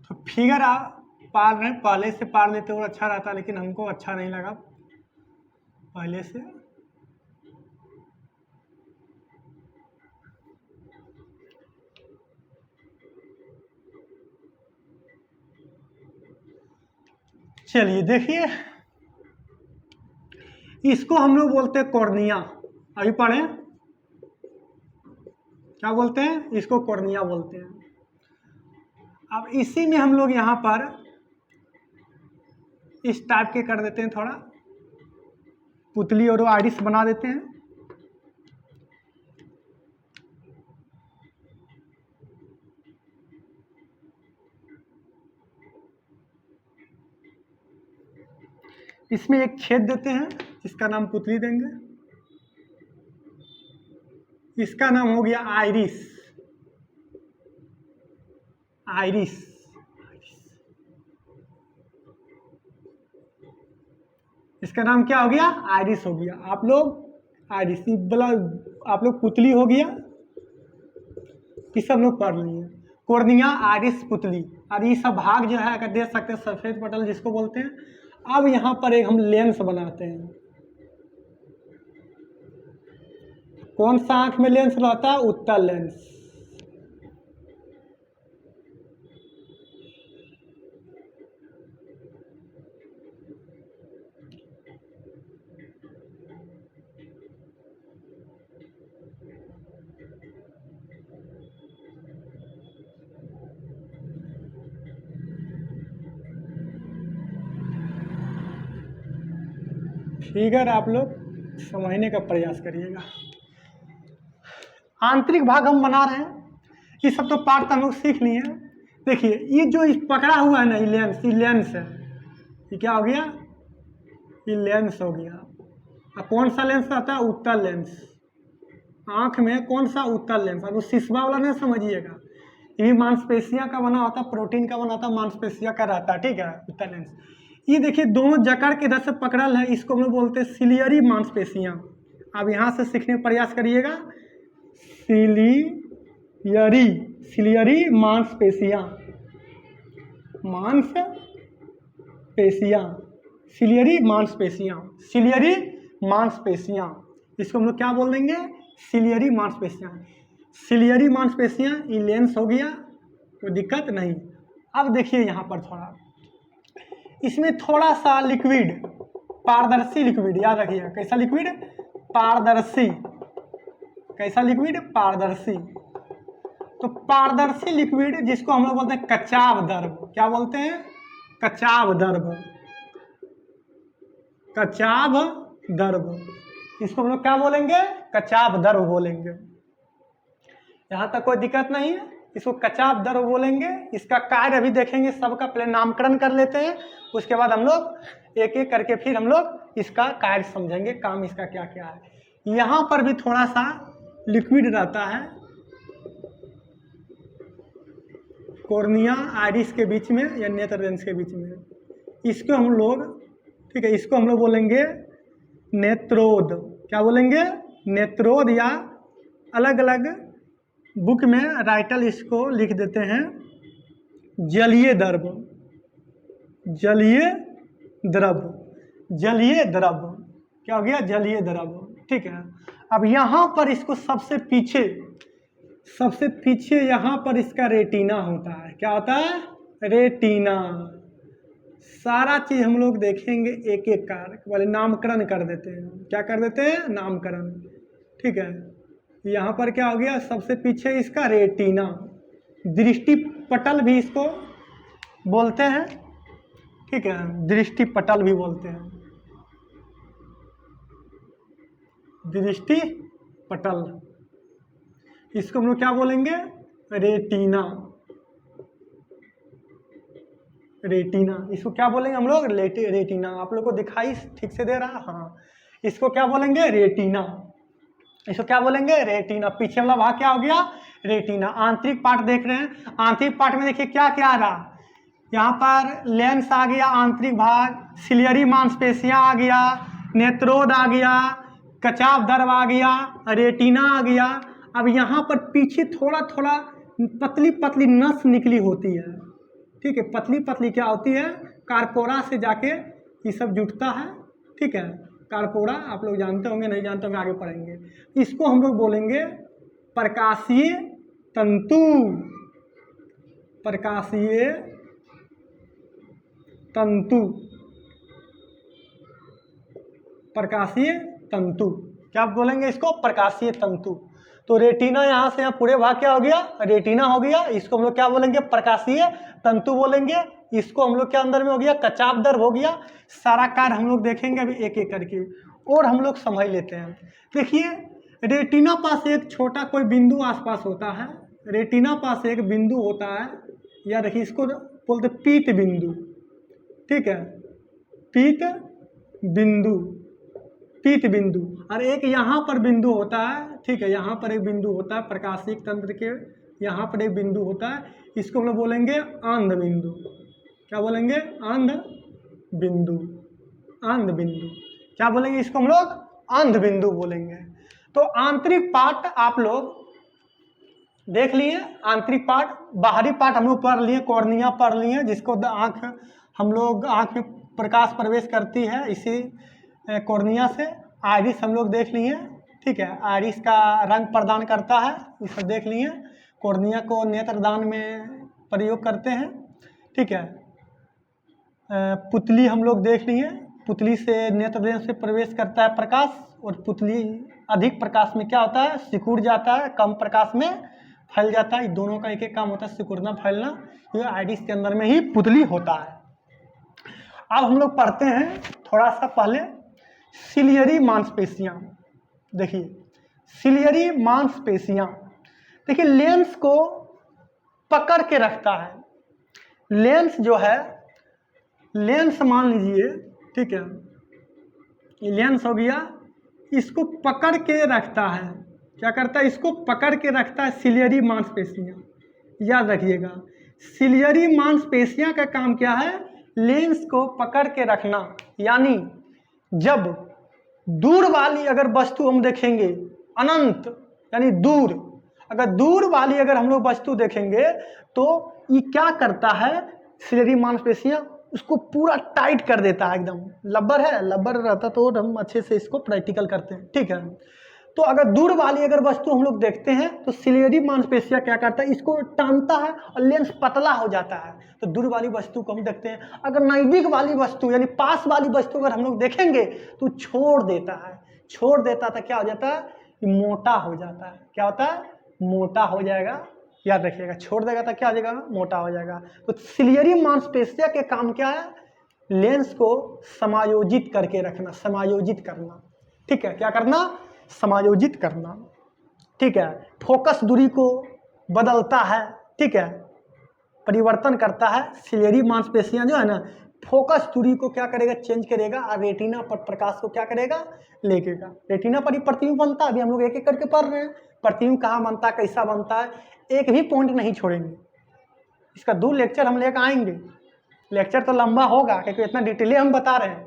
A: तो फिगर आप पार रहे, पहले से पार लेते हुए अच्छा रहता, लेकिन हमको अच्छा नहीं लगा पहले से। चलिए देखिए, इसको हम लोग बोलते हैं कॉर्निया। अभी पढ़े, क्या बोलते हैं, इसको कॉर्निया बोलते हैं। अब इसी में हम लोग यहाँ पर इस टाइप के कर देते हैं, थोड़ा पुतली और आइरिस बना देते हैं। इसमें एक छेद देते हैं, इसका नाम पुतली देंगे, इसका नाम हो गया आइरिस, आइरिस। इसका नाम क्या हो गया, आइरिस हो गया। आप लोग आइरिस बोला, आप लोग पुतली हो गया, ये सब लोग पढ़ लिए। कॉर्निया, आइरिस, पुतली, और ये सब भाग जो है अगर देख सकते हैं, सफेद पटल जिसको बोलते हैं। अब यहाँ पर एक हम लेंस बनाते हैं। कौन सा आंख में लेंस रहता है, उत्तल लेंस। फिगर आप लोग समझने का प्रयास करिएगा। आंतरिक भाग हम बना रहे हैं, ये सब तो पार्ट हम लोग सीख लिए। देखिए ये जो इस पकड़ा हुआ है ना, ये लेंस है, ये क्या हो गया, ये लेंस हो गया। अब कौन सा लेंस आता है, उत्तल लेंस। आंख में कौन सा, उत्तल लेंस। अब उस सिस्वा वाला नहीं समझिएगा, ये भी मांसपेशियां का बना होता, प्रोटीन का बना होता, मांसपेशियां का रहता है, ठीक है, उत्तल लेंस। ये देखिए दोनों जकड़ के इधर से पकड़ल है, इसको हम लोग बोलते हैं सिलियरी मांसपेशियां। अब यहाँ से सीखने का प्रयास करिएगा, सिलियरी मांसपेशियां, सिलियरी मांसपेशियां, इसको हम लोग क्या बोल देंगे, सिलियरी मांसपेशियां। ये लेंस हो गया, कोई दिक्कत नहीं। अब देखिए यहाँ पर थोड़ा, इसमें थोड़ा सा लिक्विड, पारदर्शी लिक्विड, याद रखिएगा, कैसा लिक्विड, पारदर्शी। कैसा लिक्विड, पारदर्शी। तो पारदर्शी लिक्विड जिसको हम लोग बोलते हैं कचाव द्रव, क्या बोलते हैं, कचाव द्रव, इसको हम लोग क्या बोलेंगे, कचाव द्रव बोलेंगे। यहाँ तक कोई दिक्कत नहीं है, इसको कचाव द्रव बोलेंगे। इसका कार्य अभी देखेंगे, सबका पहले नामकरण कर लेते हैं, उसके बाद हम लोग एक एक करके फिर हम लोग इसका कार्य समझेंगे, काम इसका क्या क्या है। यहाँ पर भी थोड़ा सा लिक्विड रहता है, कॉर्निया आइरिस के बीच में या नेत्र लेंस के बीच में, इसको हम लोग, ठीक है, इसको हम लोग बोलेंगे नेत्रोद। क्या बोलेंगे, नेत्रोद, या अलग अलग बुक में राइटर इसको लिख देते हैं जलीय द्रव, क्या हो गया, जलीय द्रव, ठीक है। अब यहाँ पर इसको सबसे पीछे यहाँ पर इसका रेटिना होता है, क्या होता है, रेटिना। सारा चीज हम लोग देखेंगे एक एक कार वाले, नामकरण कर देते हैं, क्या कर देते हैं, नामकरण, ठीक है। यहाँ पर क्या हो गया, सबसे पीछे इसका रेटिना, दृष्टि पटल भी इसको बोलते हैं, ठीक है, दृष्टि पटल भी बोलते हैं, दृष्टि पटल, इसको हम लोग क्या बोलेंगे, रेटिना, इसको क्या बोलेंगे हम लोग, रेटिना। आप लोग को दिखाई ठीक से दे रहा, हाँ, इसको क्या बोलेंगे, रेटिना, इसको क्या बोलेंगे, रेटिना। पीछे वाला भाग क्या हो गया, रेटिना। आंतरिक पार्ट देख रहे हैं, आंतरिक पार्ट में देखिए क्या क्या आ रहा, यहाँ पर लेंस आ गया, आंतरिक भाग, सिलियरी मांसपेशियां आ गया, नेत्रोद आ गया, कचाव द्रव आ गया, रेटिना आ गया। अब यहाँ पर पीछे थोड़ा थोड़ा पतली पतली नस निकली होती है, ठीक है, पतली पतली क्या होती है, कार्पोरा से जाके ये सब जुटता है, ठीक है, कार्पोरा आप लोग जानते होंगे, नहीं जानते होंगे आगे पढ़ेंगे। इसको हम लोग बोलेंगे प्रकाशीय तंतु, प्रकाशीय तंतु, क्या बोलेंगे इसको, प्रकाशीय तंतु। तो रेटिना यहाँ से यहाँ पूरे भाग क्या हो गया, रेटिना हो गया, इसको हम लोग क्या बोलेंगे, प्रकाशीय तंतु बोलेंगे। इसको हम लोग क्या अंदर में हो गया, कचाव द्रव हो गया। सारा कार्य हम लोग देखेंगे अभी एक एक करके, और हम लोग समझ लेते हैं। देखिए रेटिना पास एक छोटा कोई बिंदु आसपास होता है, रेटिना पास एक बिंदु होता है, या देखिए इसको बोलते पीत बिंदु, ठीक है, पीत बिंदु, और एक यहाँ पर बिंदु होता है, ठीक है, यहाँ पर एक बिंदु होता है, प्रकाशिक तंत्र के यहाँ पर एक बिंदु होता है, इसको हम लोग बोलेंगे अंध बिंदु। क्या बोलेंगे, अंध बिंदु, क्या बोलेंगे इसको हम लोग, अंध बिंदु बोलेंगे। तो आंतरिक पार्ट आप लोग देख लिए, आंतरिक पार्ट, बाहरी पार्ट हम लोग पढ़ लिए, कॉर्निया पढ़ लिए, जिसको आँख हम लोग, आँख में प्रकाश प्रवेश करती है इसी कॉर्निया से। आइरिस हम लोग देख लिए, ठीक है, आइरिस का रंग प्रदान करता है, ये सब देख लिए। कॉर्निया को नेत्रदान में प्रयोग करते हैं, ठीक है। पुतली हम लोग देख लिए, पुतली से नेत्रदेश से प्रवेश करता है प्रकाश, और पुतली अधिक प्रकाश में क्या होता है, सिकुड़ जाता है, कम प्रकाश में फैल जाता है। दोनों का एक एक काम होता है, सिकुड़ना फैलना, ये आइरिस के अंदर में ही पुतली होता है। अब हम लोग पढ़ते हैं थोड़ा सा पहले सिलियरी मांसपेशियां, देखिए सिलियरी मांसपेशियां, देखिए लेंस को पकड़ के रखता है। लेंस जो है, लेंस मान लीजिए, ठीक है, ये लेंस हो गया, इसको पकड़ के रखता है। क्या करता है? इसको पकड़ के रखता है सिलियरी मांसपेशियां। याद रखिएगा, सिलियरी मांसपेशियां का काम क्या है? लेंस को पकड़ के रखना। यानी जब दूर वाली अगर वस्तु हम देखेंगे, अनंत यानी दूर, अगर दूर वाली अगर हम लोग वस्तु देखेंगे तो ये क्या करता है? सिलियरी मांसपेशियां उसको पूरा टाइट कर देता है, एकदम लब्बर है, लब्बर रहता तो हम अच्छे से इसको प्रैक्टिकल करते हैं, ठीक है। तो अगर दूर वाली अगर वस्तु हम लोग देखते हैं तो सिलियरी मांसपेशियां क्या करता है? इसको टानता है और लेंस पतला हो जाता है, तो दूर वाली वस्तु को हम देखते हैं। अगर नजदीक वाली वस्तु यानी पास वाली वस्तु अगर हम लोग देखेंगे तो छोड़ देता है, छोड़ देता था, क्या हो जाता है? मोटा हो जाता है। क्या होता है? मोटा हो जाएगा। याद रखिएगा, छोड़ देगा तो क्या हो जाएगा? मोटा हो जाएगा। तो सिलियरी मांसपेशियां के काम क्या है? लेंस को समायोजित करके रखना, समायोजित करना, ठीक है। क्या करना? समायोजित करना, ठीक है। फोकस दूरी को बदलता है, ठीक है, परिवर्तन करता है। सिलियरी मांसपेशियां जो है ना, फोकस दूरी को क्या करेगा? चेंज करेगा और रेटिना पर प्रकाश को क्या करेगा? लेकेगा। रेटिना पर ही प्रतिबिंब बनता है। अभी हम लोग एक एक करके पढ़ रहे हैं प्रतिबिंब कहाँ बनता है, कैसा बनता है, एक भी पॉइंट नहीं छोड़ेंगे। इसका 2 लेक्चर हम लेकर आएंगे। लेक्चर तो लंबा होगा क्योंकि इतना डिटेल हम बता रहे हैं।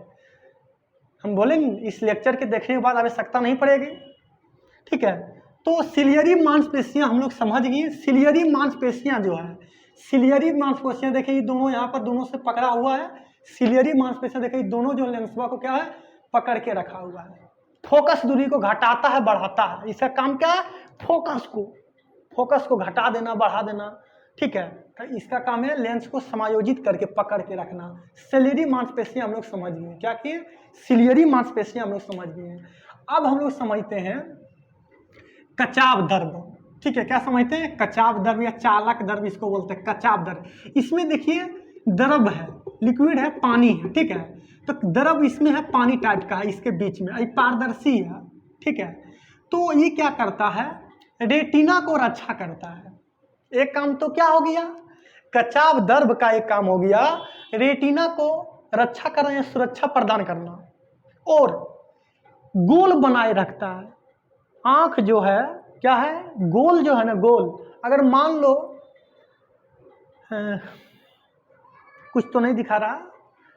A: हम बोलेंगे इस लेक्चर के देखने के बाद आवश्यकता नहीं पड़ेगी, ठीक है। तो सिलियरी मांसपेशियां हम लोग समझ गए। सिलियरी मांसपेशियां जो है, सिलियरी मांसपेशियां देखिए, ये दोनों यहाँ पर दोनों से पकड़ा हुआ है। सिलियरी मांसपेशियां देखिए, दोनों जो लेंसवा को क्या है? पकड़ के रखा हुआ है। फोकस दूरी को घटाता है, बढ़ाता है। इसका काम क्या है? फोकस को घटा देना, बढ़ा देना, ठीक है। तो इसका काम है लेंस को समायोजित करके पकड़ के रखना। सिलियरी मांसपेशियां हम लोग समझ गए। क्या किए? सिलियरी मांसपेशियां हम लोग समझ गए। अब हम लोग समझते हैं कचाव द्रव, ठीक है। क्या समझते हैं? कचाव द्रव या चालक द्रव इसको बोलते हैं, कचाव द्रव। इसमें देखिए द्रव है, लिक्विड है, पानी है, ठीक है। तो द्रव इसमें है, पानी टाइप का है, इसके बीच में पारदर्शी है, ठीक है। तो ये क्या करता है? रेटिना को रक्षा करता है। एक काम तो क्या हो गया? कचाव द्रव का एक काम हो गया, रेटिना को रक्षा करना, सुरक्षा प्रदान करना, और गोल बनाए रखता है। आंख जो है क्या है? गोल जो है ना, गोल। अगर मान लो कुछ तो नहीं दिखा रहा,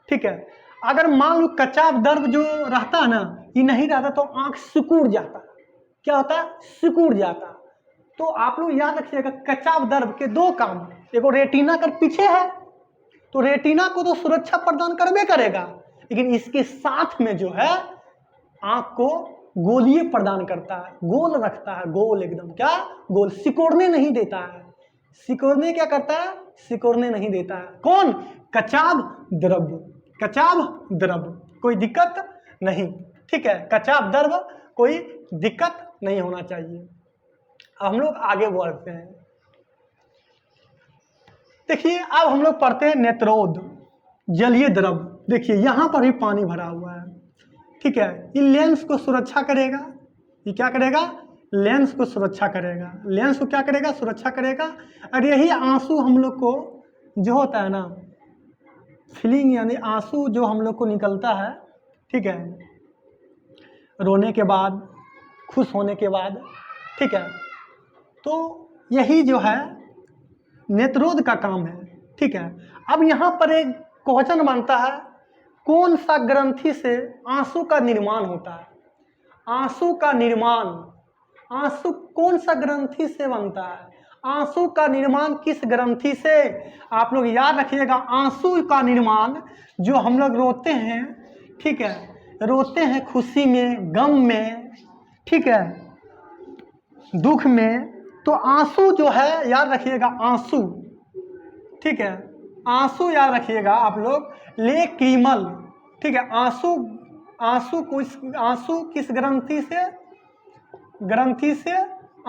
A: ठीक है। अगर मान लो कचाव द्रव जो रहता है ना, ये नहीं रहता तो आंख सिकुड़ जाता। क्या होता है? सिकुड़ जाता। तो आप लोग याद रखिएगा, कचाव द्रव के 2 काम। देखो रेटिना कर पीछे है तो रेटिना को तो सुरक्षा प्रदान करबे करेगा, लेकिन इसके साथ में जो है आंख को गोलीय प्रदान करता है, गोल रखता है, गोल एकदम। क्या? गोल। सिकोड़ने नहीं देता है। सिकोड़ने क्या करता है? सिकोड़ने नहीं देता है। कौन? कचाव द्रव। कचाव द्रव, कोई दिक्कत नहीं, ठीक है। कचाव द्रव, कोई दिक्कत नहीं होना चाहिए। हम लोग आगे बढ़ते हैं। देखिए अब हम लोग पढ़ते हैं नेत्रोद, जलीय द्रव। देखिए यहाँ पर भी पानी भरा हुआ है, ठीक है। ये लेंस को सुरक्षा करेगा। ये क्या करेगा? लेंस को सुरक्षा करेगा। लेंस को क्या करेगा? सुरक्षा करेगा। और यही आंसू हम लोग को जो होता है ना, फीलिंग, यानी आंसू जो हम लोग को निकलता है, ठीक है, रोने के बाद, खुश होने के बाद, ठीक है। तो यही जो है नेत्रोद का काम है, ठीक है। अब यहाँ पर एक क्वेश्चन बनता है, कौन सा ग्रंथि से आंसू का निर्माण होता है? आंसू का निर्माण, आंसू कौन सा ग्रंथि से बनता है? आंसू का निर्माण किस ग्रंथि से? आप लोग याद रखिएगा, आंसू का निर्माण जो हम लोग रोते हैं, ठीक है, रोते हैं खुशी में, गम में, ठीक है, दुख में, तो आंसू जो है याद रखिएगा, आंसू, ठीक है, आंसू याद रखिएगा आप लोग, लेक्रिमल, ठीक है। आंसू, आंसू किस ग्रंथि से? ग्रंथि से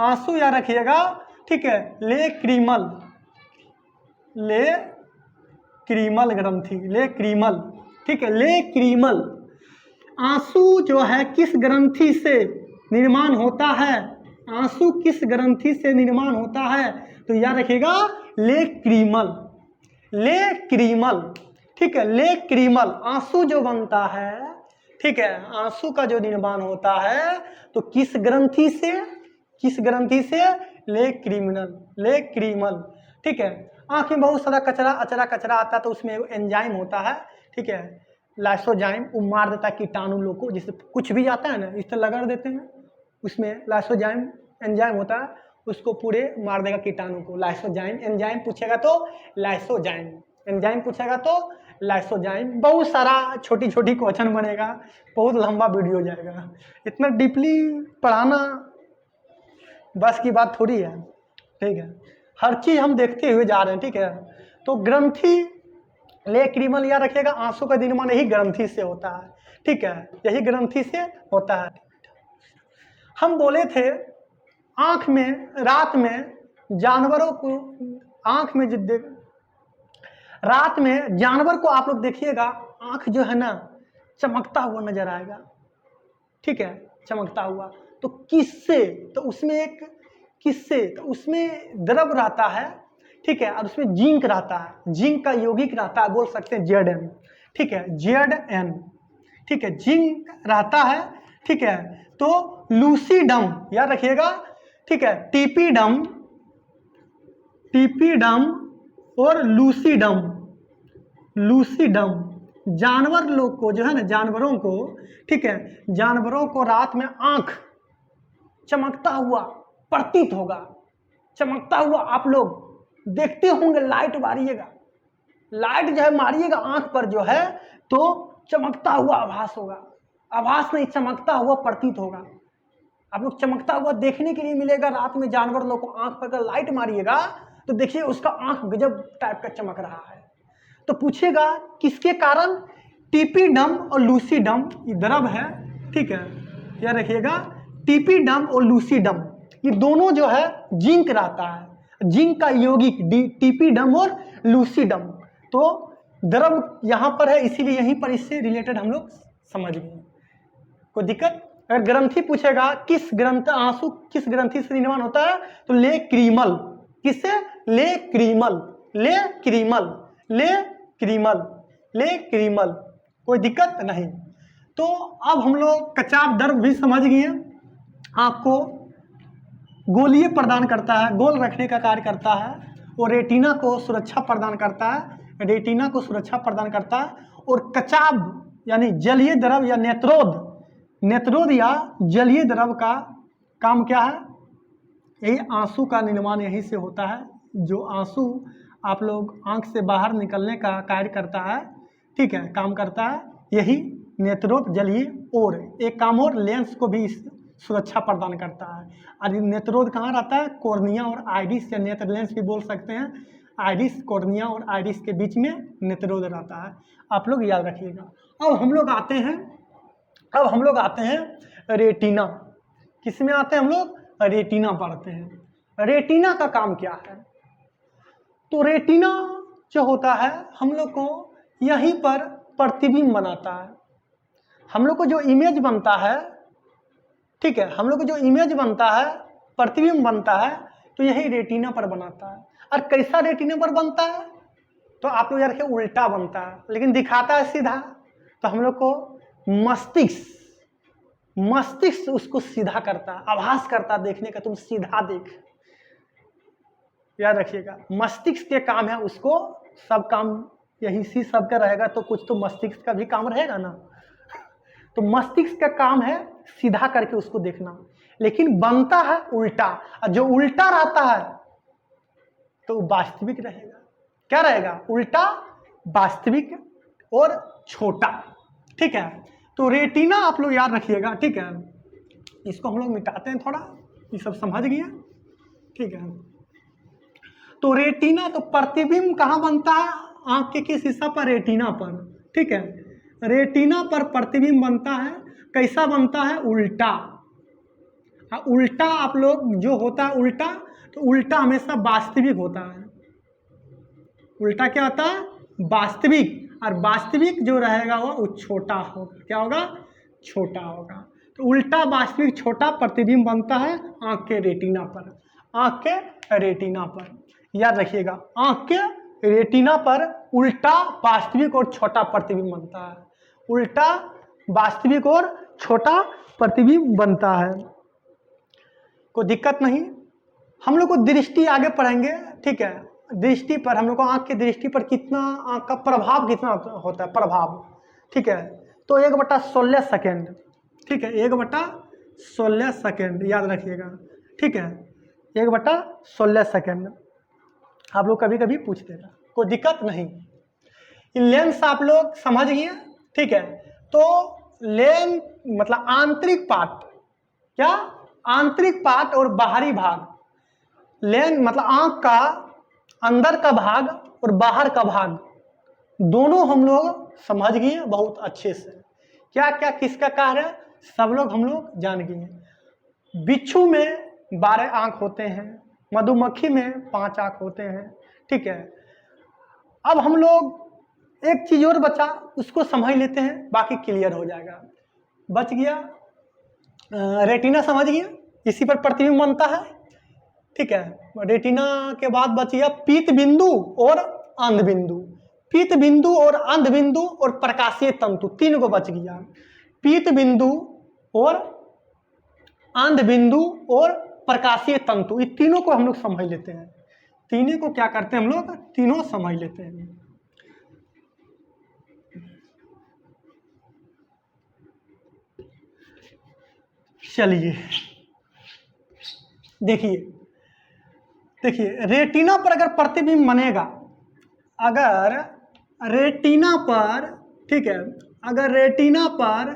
A: आंसू याद रखिएगा, ठीक है, लेक्रिमल, लेक्रिमल ग्रंथि, लेक्रिमल, ठीक है, लेक्रिमल। आंसू जो है किस ग्रंथि से निर्माण होता है? आंसू किस ग्रंथि से निर्माण होता है? तो याद रखिएगा लेक्रीमल, लेक्रीमल, ठीक है, लेक्रीमल आंसू जो बनता है, ठीक है, आंसू का जो निर्माण होता है तो किस ग्रंथि से? किस ग्रंथि से? लेक्रीमिनल, लेक्रीमल, ठीक है। आंख में बहुत सारा कचरा अचरा कचरा आता है तो उसमें एंजाइम होता है, ठीक है, लाइसोजाइम, वो मार देता है कीटाणु लोग को, जिससे कुछ भी आता है ना इस तरह लगा देते हैं, उसमें लाइसोजाइम एंजाइम होता है, उसको पूरे मार देगा कीटाणु को। लाइसोजाइम एंजाइम पूछेगा तो लाइसोजाइम, एंजाइम पूछेगा तो लाइसोजाइम। बहुत सारा छोटी छोटी क्वेश्चन बनेगा, बहुत लंबा वीडियो जाएगा, इतना डीपली पढ़ाना बस की बात थोड़ी है, ठीक है। हर चीज़ हम देखते हुए जा रहे हैं, ठीक है। तो ग्रंथि लेक्रीमल याद रखिएगा, आंसू का निर्माण यही ग्रंथि से होता है, ठीक है, यही ग्रंथि से होता है। हम बोले थे आँख में रात में जानवरों को, आँख में रात में जानवर को आप लोग देखिएगा, आँख जो है ना चमकता हुआ नजर आएगा, ठीक है, चमकता हुआ। तो किससे? तो उसमें एक किससे? तो उसमें द्रव रहता है, ठीक है, और उसमें जिंक रहता है, जिंक का यौगिक रहता है, बोल सकते हैं Zn, ठीक है, Zn, ठीक है, जिंक रहता है, ठीक है। तो लूसीडम याद रखिएगा, ठीक है, टीपीडम, टीपीडम और लूसीडम, लूसीडम जानवर लोग को जो है ना, जानवरों को, ठीक है, जानवरों को रात में आंख चमकता हुआ प्रतीत होगा, चमकता हुआ आप लोग देखते होंगे। लाइट मारिएगा, लाइट जो है मारिएगा आंख पर जो है तो चमकता हुआ आभास होगा, आभास नहीं चमकता हुआ प्रतीत होगा। आप लोग चमकता हुआ देखने के लिए मिलेगा रात में जानवर लोग को। आंख पर अगर लाइट मारिएगा तो देखिए उसका आंख गजब टाइप का चमक रहा है। तो पूछेगा किसके कारण? टीपीडम और लूसीडम ये द्रव है, ठीक है, याद रखिएगा, टीपीडम और लूसीडम ये दोनों जो है जिंक रहता है, जिंक का यौगिक टीपीडम और लूसीडम। तो द्रव यहाँ पर है, इसीलिए यहीं पर इससे रिलेटेड हम लोग समझ गए, कोई दिक्कत? अगर ग्रंथि पूछेगा किस ग्रंथ आंसू किस ग्रंथि से निर्माण होता है तो लेक्रीमल, किससे? लेक्रीमल, लेक्रीमल, लेक्रीमल, लेक्रीमल, कोई दिक्कत नहीं। तो अब हम लोग कचाप द्रव भी समझ गए। आपको गोलीय प्रदान करता है, गोल रखने का कार्य करता है, और रेटिना को सुरक्षा प्रदान करता है, रेटिना को सुरक्षा प्रदान करता है। और कचाब यानी जलीय द्रव या नेत्रोद, नेत्रोद या जलीय द्रव का काम क्या है? यही आंसू का निर्माण यहीं से होता है। जो आंसू आप लोग आंख से बाहर निकलने का कार्य करता है, ठीक है, काम करता है, यही नेत्रोद जलीय। और एक काम और लेंस को भी सुरक्षा प्रदान करता है। और नेत्रोद कहाँ रहता है? कॉर्निया और आइरिस या नेत्र लेंस भी बोल सकते हैं। आइरिस, कॉर्निया और आइरिस के बीच में नेत्रोद रहता है, आप लोग याद रखिएगा। अब हम लोग आते हैं रेटिना। किस में आते हैं हम लोग? रेटिना पढ़ते हैं। रेटिना का काम क्या है? तो रेटिना जो होता है हम लोग को यहीं पर प्रतिबिंब बनाता है। हम लोग को जो इमेज बनता है, ठीक है, हम लोग को जो इमेज बनता है, प्रतिबिंब बनता है, तो यही रेटिना पर बनाता है। और कैसा रेटिना पर बनता है? तो आप लोग यार के उल्टा बनता है, लेकिन दिखाता है सीधा। तो हम लोग को मस्तिष्क उसको सीधा करता है, आभास करता है देखने का, तुम सीधा देख, याद रखिएगा। मस्तिष्क के काम है, उसको सब काम यही सी सब का रहेगा, तो कुछ तो मस्तिष्क का भी काम रहेगा ना। तो मस्तिष्क का काम है सीधा करके उसको देखना, लेकिन बनता है उल्टा। और जो उल्टा रहता है तो वास्तविक रहेगा। क्या रहेगा? उल्टा, वास्तविक और छोटा, ठीक है। तो रेटिना आप लोग याद रखिएगा, ठीक है। इसको हम लोग मिटाते हैं थोड़ा, ये सब समझ गए, ठीक है। तो रेटिना, तो प्रतिबिंब कहाँ बनता है? आंख के किस हिस्सा पर? रेटिना पर, ठीक है। रेटिना पर प्रतिबिंब बनता है। कैसा बनता है? उल्टा। उल्टा आप लोग जो होता है उल्टा, तो उल्टा हमेशा वास्तविक होता है। उल्टा क्या होता है? वास्तविक। और वास्तविक जो रहेगा वो छोटा होगा। क्या होगा? छोटा होगा। तो उल्टा वास्तविक छोटा प्रतिबिंब बनता है आंख के रेटिना पर, आंख के रेटिना पर। याद रखिएगा, आंख के रेटिना पर उल्टा वास्तविक और छोटा प्रतिबिंब बनता है, उल्टा वास्तविक और छोटा प्रतिबिंब बनता है। कोई दिक्कत नहीं। हम लोग को दृष्टि आगे पढ़ेंगे, ठीक है। दृष्टि पर हम लोग को आंख की दृष्टि पर कितना, आंख का प्रभाव कितना होता है, प्रभाव, ठीक है। तो 1/16 सेकेंड, ठीक है, 1/16 सेकेंड याद रखिएगा, ठीक है, 1/16 सेकेंड। आप लोग कभी कभी पूछ देगा, कोई दिक्कत नहीं। लेंस आप लोग समझ गए, ठीक है। तो लेंस मतलब आंतरिक पार्ट, क्या, आंतरिक पार्ट और बाहरी भाग। लेंस मतलब आंख का अंदर का भाग और बाहर का भाग दोनों हम लोग समझ गए बहुत अच्छे से। क्या क्या किसका कार्य है सब लोग हम लोग जान गए। बिच्छू में 12 आंख होते हैं, मधुमक्खी में 5 आंख होते हैं, ठीक है। अब हम लोग एक चीज और बचा, उसको समझ लेते हैं, बाकी क्लियर हो जाएगा। बच गया रेटिना, समझ गया, इसी पर प्रतिबिंब बनता है, ठीक है। रेटिना के बाद बच गया पीत बिंदु और अंध बिंदु। पीत बिंदु और अंध बिंदु और प्रकाशीय तंतु, 3 को बच गया। पीत बिंदु और अंध बिंदु और प्रकाशीय तंतु, ये तीनों को हम लोग समझ लेते हैं। तीनों को क्या करते हैं हम लोग, तीनों समझ लेते हैं। चलिए देखिए, देखिए रेटिना पर अगर प्रतिबिंब बनेगा, अगर रेटिना पर, ठीक है, अगर रेटिना पर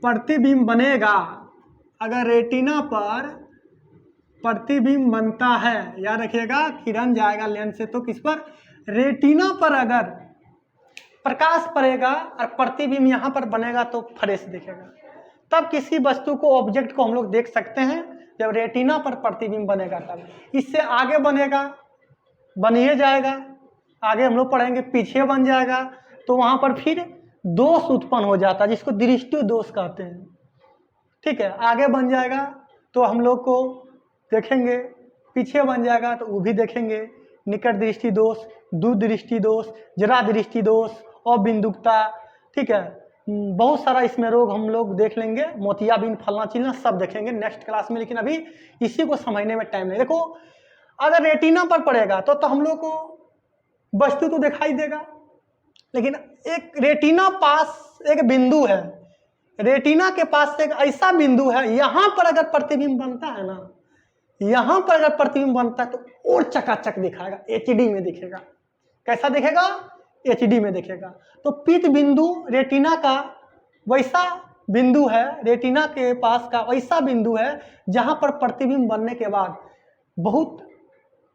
A: प्रतिबिंब बनेगा, अगर रेटिना पर प्रतिबिंब बनता है, याद रखिएगा, किरण जाएगा लेंस से तो किस पर, रेटिना पर अगर प्रकाश पड़ेगा और प्रतिबिंब यहाँ पर बनेगा तो फ्रेश दिखेगा। तब किसी वस्तु को, ऑब्जेक्ट को हम लोग देख सकते हैं जब रेटिना पर प्रतिबिंब बनेगा तब। इससे आगे बनेगा, बनिए जाएगा, आगे हम लोग पढ़ेंगे पीछे बन जाएगा तो वहाँ पर फिर दोष उत्पन्न हो जाता है, जिसको दृष्टि दोष कहते हैं, ठीक है। आगे बन जाएगा तो हम लोग को देखेंगे, पीछे बन जाएगा तो वो भी देखेंगे। निकट दृष्टि दोष, दूर दृष्टि दोष, जरा दृष्टि दोष, अबिंदुकता, ठीक है। बहुत सारा इसमें रोग हम लोग देख लेंगे, मोतियाबिंद, फलना चिलना सब देखेंगे नेक्स्ट क्लास में, लेकिन अभी इसी को समझने में टाइम नहीं। देखो अगर रेटिना पर पड़ेगा तो हम लोग को वस्तु तो दिखाई देगा, लेकिन एक रेटिना पास एक बिंदु है, रेटिना के पास एक ऐसा बिंदु है, यहाँ पर अगर प्रतिबिंब बनता है ना, यहाँ पर अगर प्रतिबिंब बनता है तो और चकाचक दिखाएगा, एचडी में दिखेगा। कैसा दिखेगा, एचडी में दिखेगा। तो पीत बिंदु रेटिना का वैसा बिंदु है, रेटिना के पास का वैसा बिंदु है जहाँ पर प्रतिबिंब बनने के बाद बहुत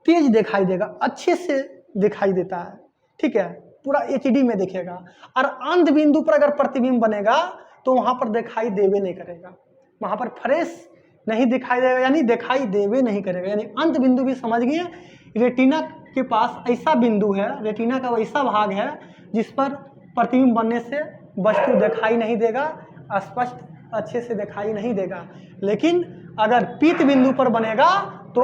A: तेज दिखाई देगा, अच्छे से दिखाई देता है, ठीक है, पूरा एचडी में दिखेगा। और अंध बिंदु पर अगर प्रतिबिंब बनेगा तो वहाँ पर दिखाई देवे नहीं करेगा, वहाँ पर फ्रेश नहीं दिखाई देगा, यानी दिखाई देवे नहीं करेगा। यानी अंत बिंदु भी समझ गए, रेटिना के पास ऐसा बिंदु है, रेटिना का वैसा भाग है जिस पर प्रतिबिंब बनने से वस्तु दिखाई नहीं देगा, स्पष्ट अच्छे से दिखाई नहीं देगा। लेकिन अगर पीत बिंदु पर बनेगा तो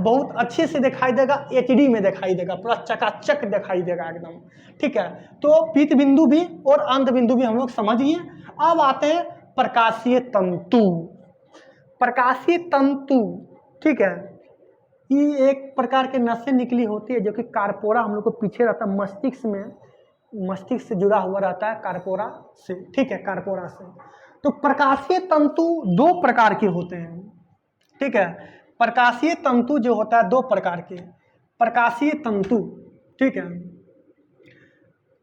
A: बहुत अच्छे से दिखाई देगा, एचडी में दिखाई देगा, पूरा चकाचक दिखाई देगा एकदम, ठीक है। तो पीत बिंदु भी और अंत बिंदु भी हम लोग समझिए। अब आते हैं प्रकाशीय तंतु। प्रकाशीय तंतु, ठीक है, ये एक प्रकार के नसें निकली होती है जो कि कार्पोरा हम लोग को पीछे रहता है, मस्तिष्क में, मस्तिष्क से जुड़ा हुआ रहता है कार्पोरा से, ठीक है, कार्पोरा से। तो प्रकाशीय तंतु 2 प्रकार के होते हैं, ठीक है। प्रकाशीय तंतु जो होता है 2 प्रकार के, प्रकाशीय तंतु, ठीक है,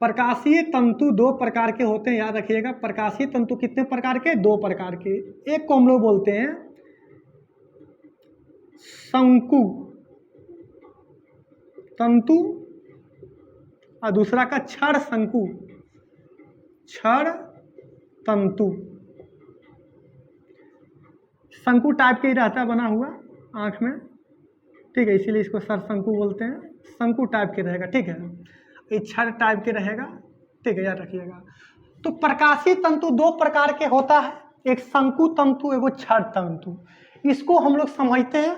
A: प्रकाशीय तंतु 2 प्रकार के होते हैं, याद रखिएगा। प्रकाशीय तंतु कितने प्रकार के, 2 प्रकार के। एक को हम लोग बोलते हैं शंकु तंतु और दूसरा का क्षण शंकु, क्षण तंतु। शंकु टाइप के ही रहता है बना हुआ आँख में, ठीक है, इसीलिए इसको सरशंकु बोलते हैं, शंकु टाइप के रहेगा, ठीक है। ये क्षण टाइप के रहेगा, ठीक है, याद रखिएगा। तो प्रकाशीय तंतु दो प्रकार के होता है, एक शंकु तंतु, एगो क्षर तंतु। इसको हम लोग समझते हैं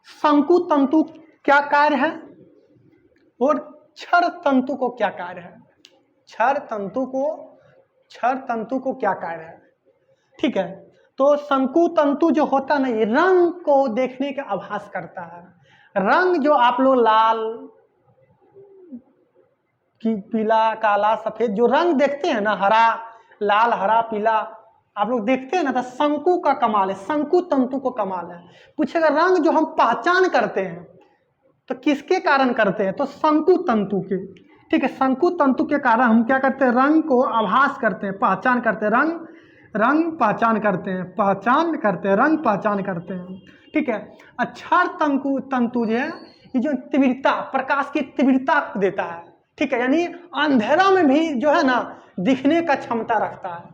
A: शंकु तंतु क्या कार्य है और क्षर तंतु को क्या कार्य है। क्षर तंतु को क्या कार्य है, ठीक है। तो शंकु तंतु जो होता है ना, ये रंग को देखने का आभास करता है। रंग जो आप लोग लाल की पीला काला सफेद जो रंग देखते हैं ना, हरा लाल हरा पीला आप लोग देखते हैं ना, तो शंकु का कमाल है, शंकु तंतु को कमाल है। पूछेगा रंग जो हम पहचान करते हैं तो किसके कारण करते हैं, तो शंकु तंतु के, ठीक है। शंकु तंतु के कारण हम क्या करते हैं, रंग को आभास करते हैं, पहचान करते हैं, रंग पहचान करते हैं, रंग पहचान करते हैं, ठीक है। क्षर तंतु जो है, ये जो तीव्रता, प्रकाश की तीव्रता देता है, ठीक है। यानी अंधेरा में भी जो है ना दिखने का क्षमता रखता है।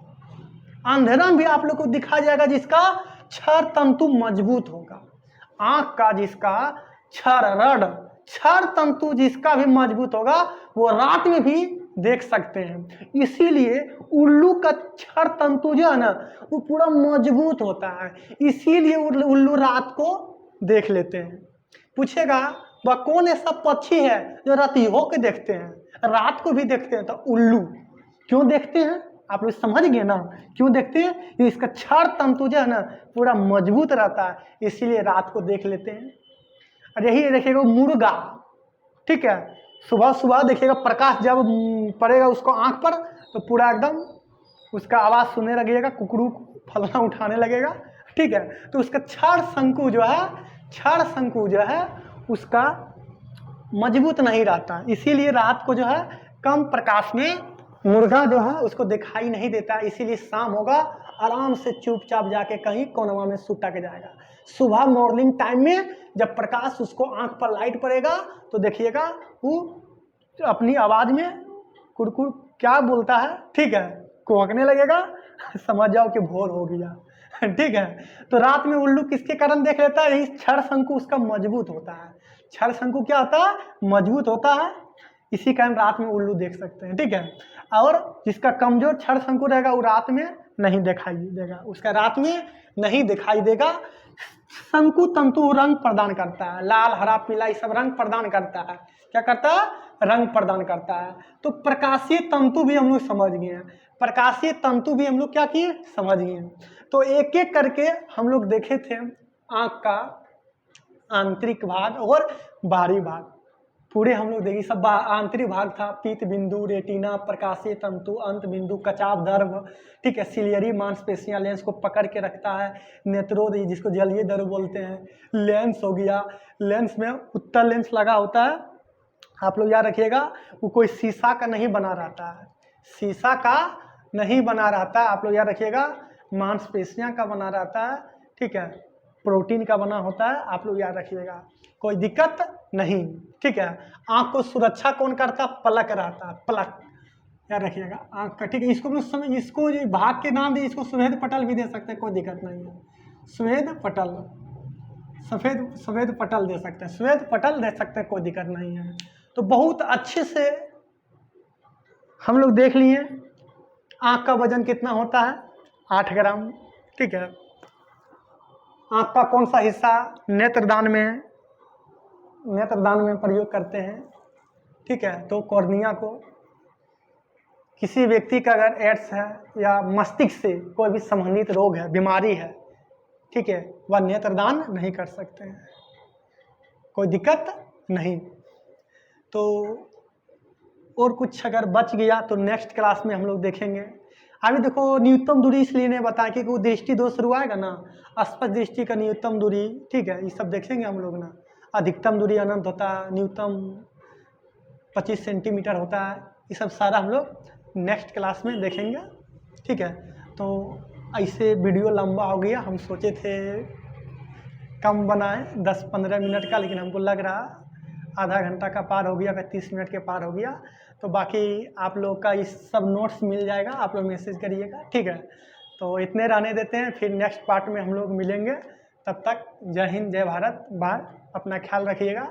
A: अंधेरा में भी आप लोग को दिखा जाएगा जिसका क्षर तंतु मजबूत होगा। आंख का जिसका क्षर तंतु जिसका भी मजबूत होगा वो रात में भी देख सकते हैं। इसीलिए उल्लू का क्षर तंतु जो है ना वो पूरा मजबूत होता है, इसीलिए उल्लू रात को देख लेते हैं। पूछेगा वह कौन ऐसा पक्षी है जो रातियों के देखते हैं, रात को भी देखते हैं, तो उल्लू। क्यों देखते हैं आप लोग समझ गए ना, क्यों देखते हैं, ये इसका क्षर तंतु जो है ना पूरा मजबूत रहता है, इसीलिए रात को देख लेते हैं। और यही देखिएगा मुर्गा, ठीक है, सुबह देखिएगा प्रकाश जब पड़ेगा उसको आंख पर तो पूरा एकदम उसका आवाज़ सुनने लगेगा, कुकड़ू फलना उठाने लगेगा, ठीक है। तो उसका क्षर शंकु जो है उसका मजबूत नहीं रहता, इसीलिए रात को जो है कम प्रकाश में मुर्गा जो है उसको दिखाई नहीं देता, इसीलिए शाम होगा आराम से चुपचाप जाके कहीं कोनवा में सुता के जाएगा। सुबह मॉर्निंग टाइम में जब प्रकाश उसको आंख पर लाइट पड़ेगा तो देखिएगा वो अपनी आवाज़ में कुड़कुड़ क्या बोलता है, ठीक है, कोहकने लगेगा, समझ जाओ कि भोर हो गया, ठीक है। तो रात में उल्लू किसके कारण देख लेता है, क्षर शंकु उसका मजबूत होता है। क्षर शंकु क्या होता है, मजबूत होता है, इसी कारण रात में उल्लू देख सकते हैं, ठीक है। और जिसका कमजोर क्षर शंकु रहेगा वो रात में नहीं दिखाई देगा, उसका रात में नहीं दिखाई देगा। शंकु तंतु रंग प्रदान करता है, लाल हरा पीला ये सब रंग प्रदान करता है। क्या करता है, रंग प्रदान करता है। तो प्रकाशीय तंतु भी हम लोग समझ गए हैं, प्रकाशीय तंतु भी हम लोग क्या किए, समझ गए हैं। तो एक एक करके हम लोग देखे थे आँख का आंतरिक भाग और बाहरी भाग, पूरे हम लोग देखें। सब आंतरिक भाग था, पीत बिंदु, रेटिना, प्रकाशीय तंतु, अंत बिंदु, कचाप दर्भ, ठीक है, सिलियरी मांसपेशियां लेंस को पकड़ के रखता है, नेत्रोद जिसको जलीय दर्भ बोलते हैं, लेंस हो गया, लेंस में उत्तल लेंस लगा होता है, आप लोग याद रखिएगा, वो कोई शीशा का नहीं बना रहता है, शीशा का नहीं बना रहता है, आप लोग याद रखिएगा, मांसपेशियां का बना रहता है, ठीक है, प्रोटीन का बना होता है, आप लोग याद रखिएगा, कोई दिक्कत नहीं, ठीक है। आँख को सुरक्षा कौन करता, पलक रहता है, पलक याद रखिएगा आँख का, ठीक है। इसको जो भाग के नाम दे, इसको श्वेत पटल भी दे सकते हैं, कोई दिक्कत नहीं है, श्वेत पटल, सफेद पटल दे सकते हैं, श्वेत पटल दे सकते हैं, कोई दिक्कत नहीं है। तो बहुत अच्छे से हम लोग देख लिए आँख का वजन कितना होता है, 8 ग्राम, ठीक है। आँख का कौन सा हिस्सा नेत्रदान में प्रयोग करते हैं, ठीक है। तो कॉर्निया को, किसी व्यक्ति का अगर एड्स है या मस्तिष्क से कोई भी संबंधित रोग है, बीमारी है, ठीक है, वह नेत्रदान नहीं कर सकते हैं, कोई दिक्कत नहीं। तो और कुछ अगर बच गया तो नेक्स्ट क्लास में हम लोग देखेंगे। अभी देखो न्यूनतम दूरी इसलिए नहीं बताया क्योंकि वो दृष्टि दोष शुरू आएगा ना, स्पष्ट दृष्टि का न्यूनतम दूरी, ठीक है, ये सब देखेंगे हम लोग ना। अधिकतम दूरी अनंत होता है, न्यूनतम 25 सेंटीमीटर होता है, ये सब सारा हम लोग नेक्स्ट क्लास में देखेंगे, ठीक है। तो ऐसे वीडियो लंबा हो गया, हम सोचे थे कम बनाएं 10-15 मिनट का, लेकिन हमको लग रहा आधा घंटा का पार हो गया, 30 मिनट के पार हो गया। तो बाकी आप लोग का इस सब नोट्स मिल जाएगा, आप लोग मैसेज करिएगा, ठीक है। तो इतने रहने देते हैं, फिर नेक्स्ट पार्ट में हम लोग मिलेंगे। तब तक जय हिंद, जय भारत, बाय, अपना ख्याल रखिएगा।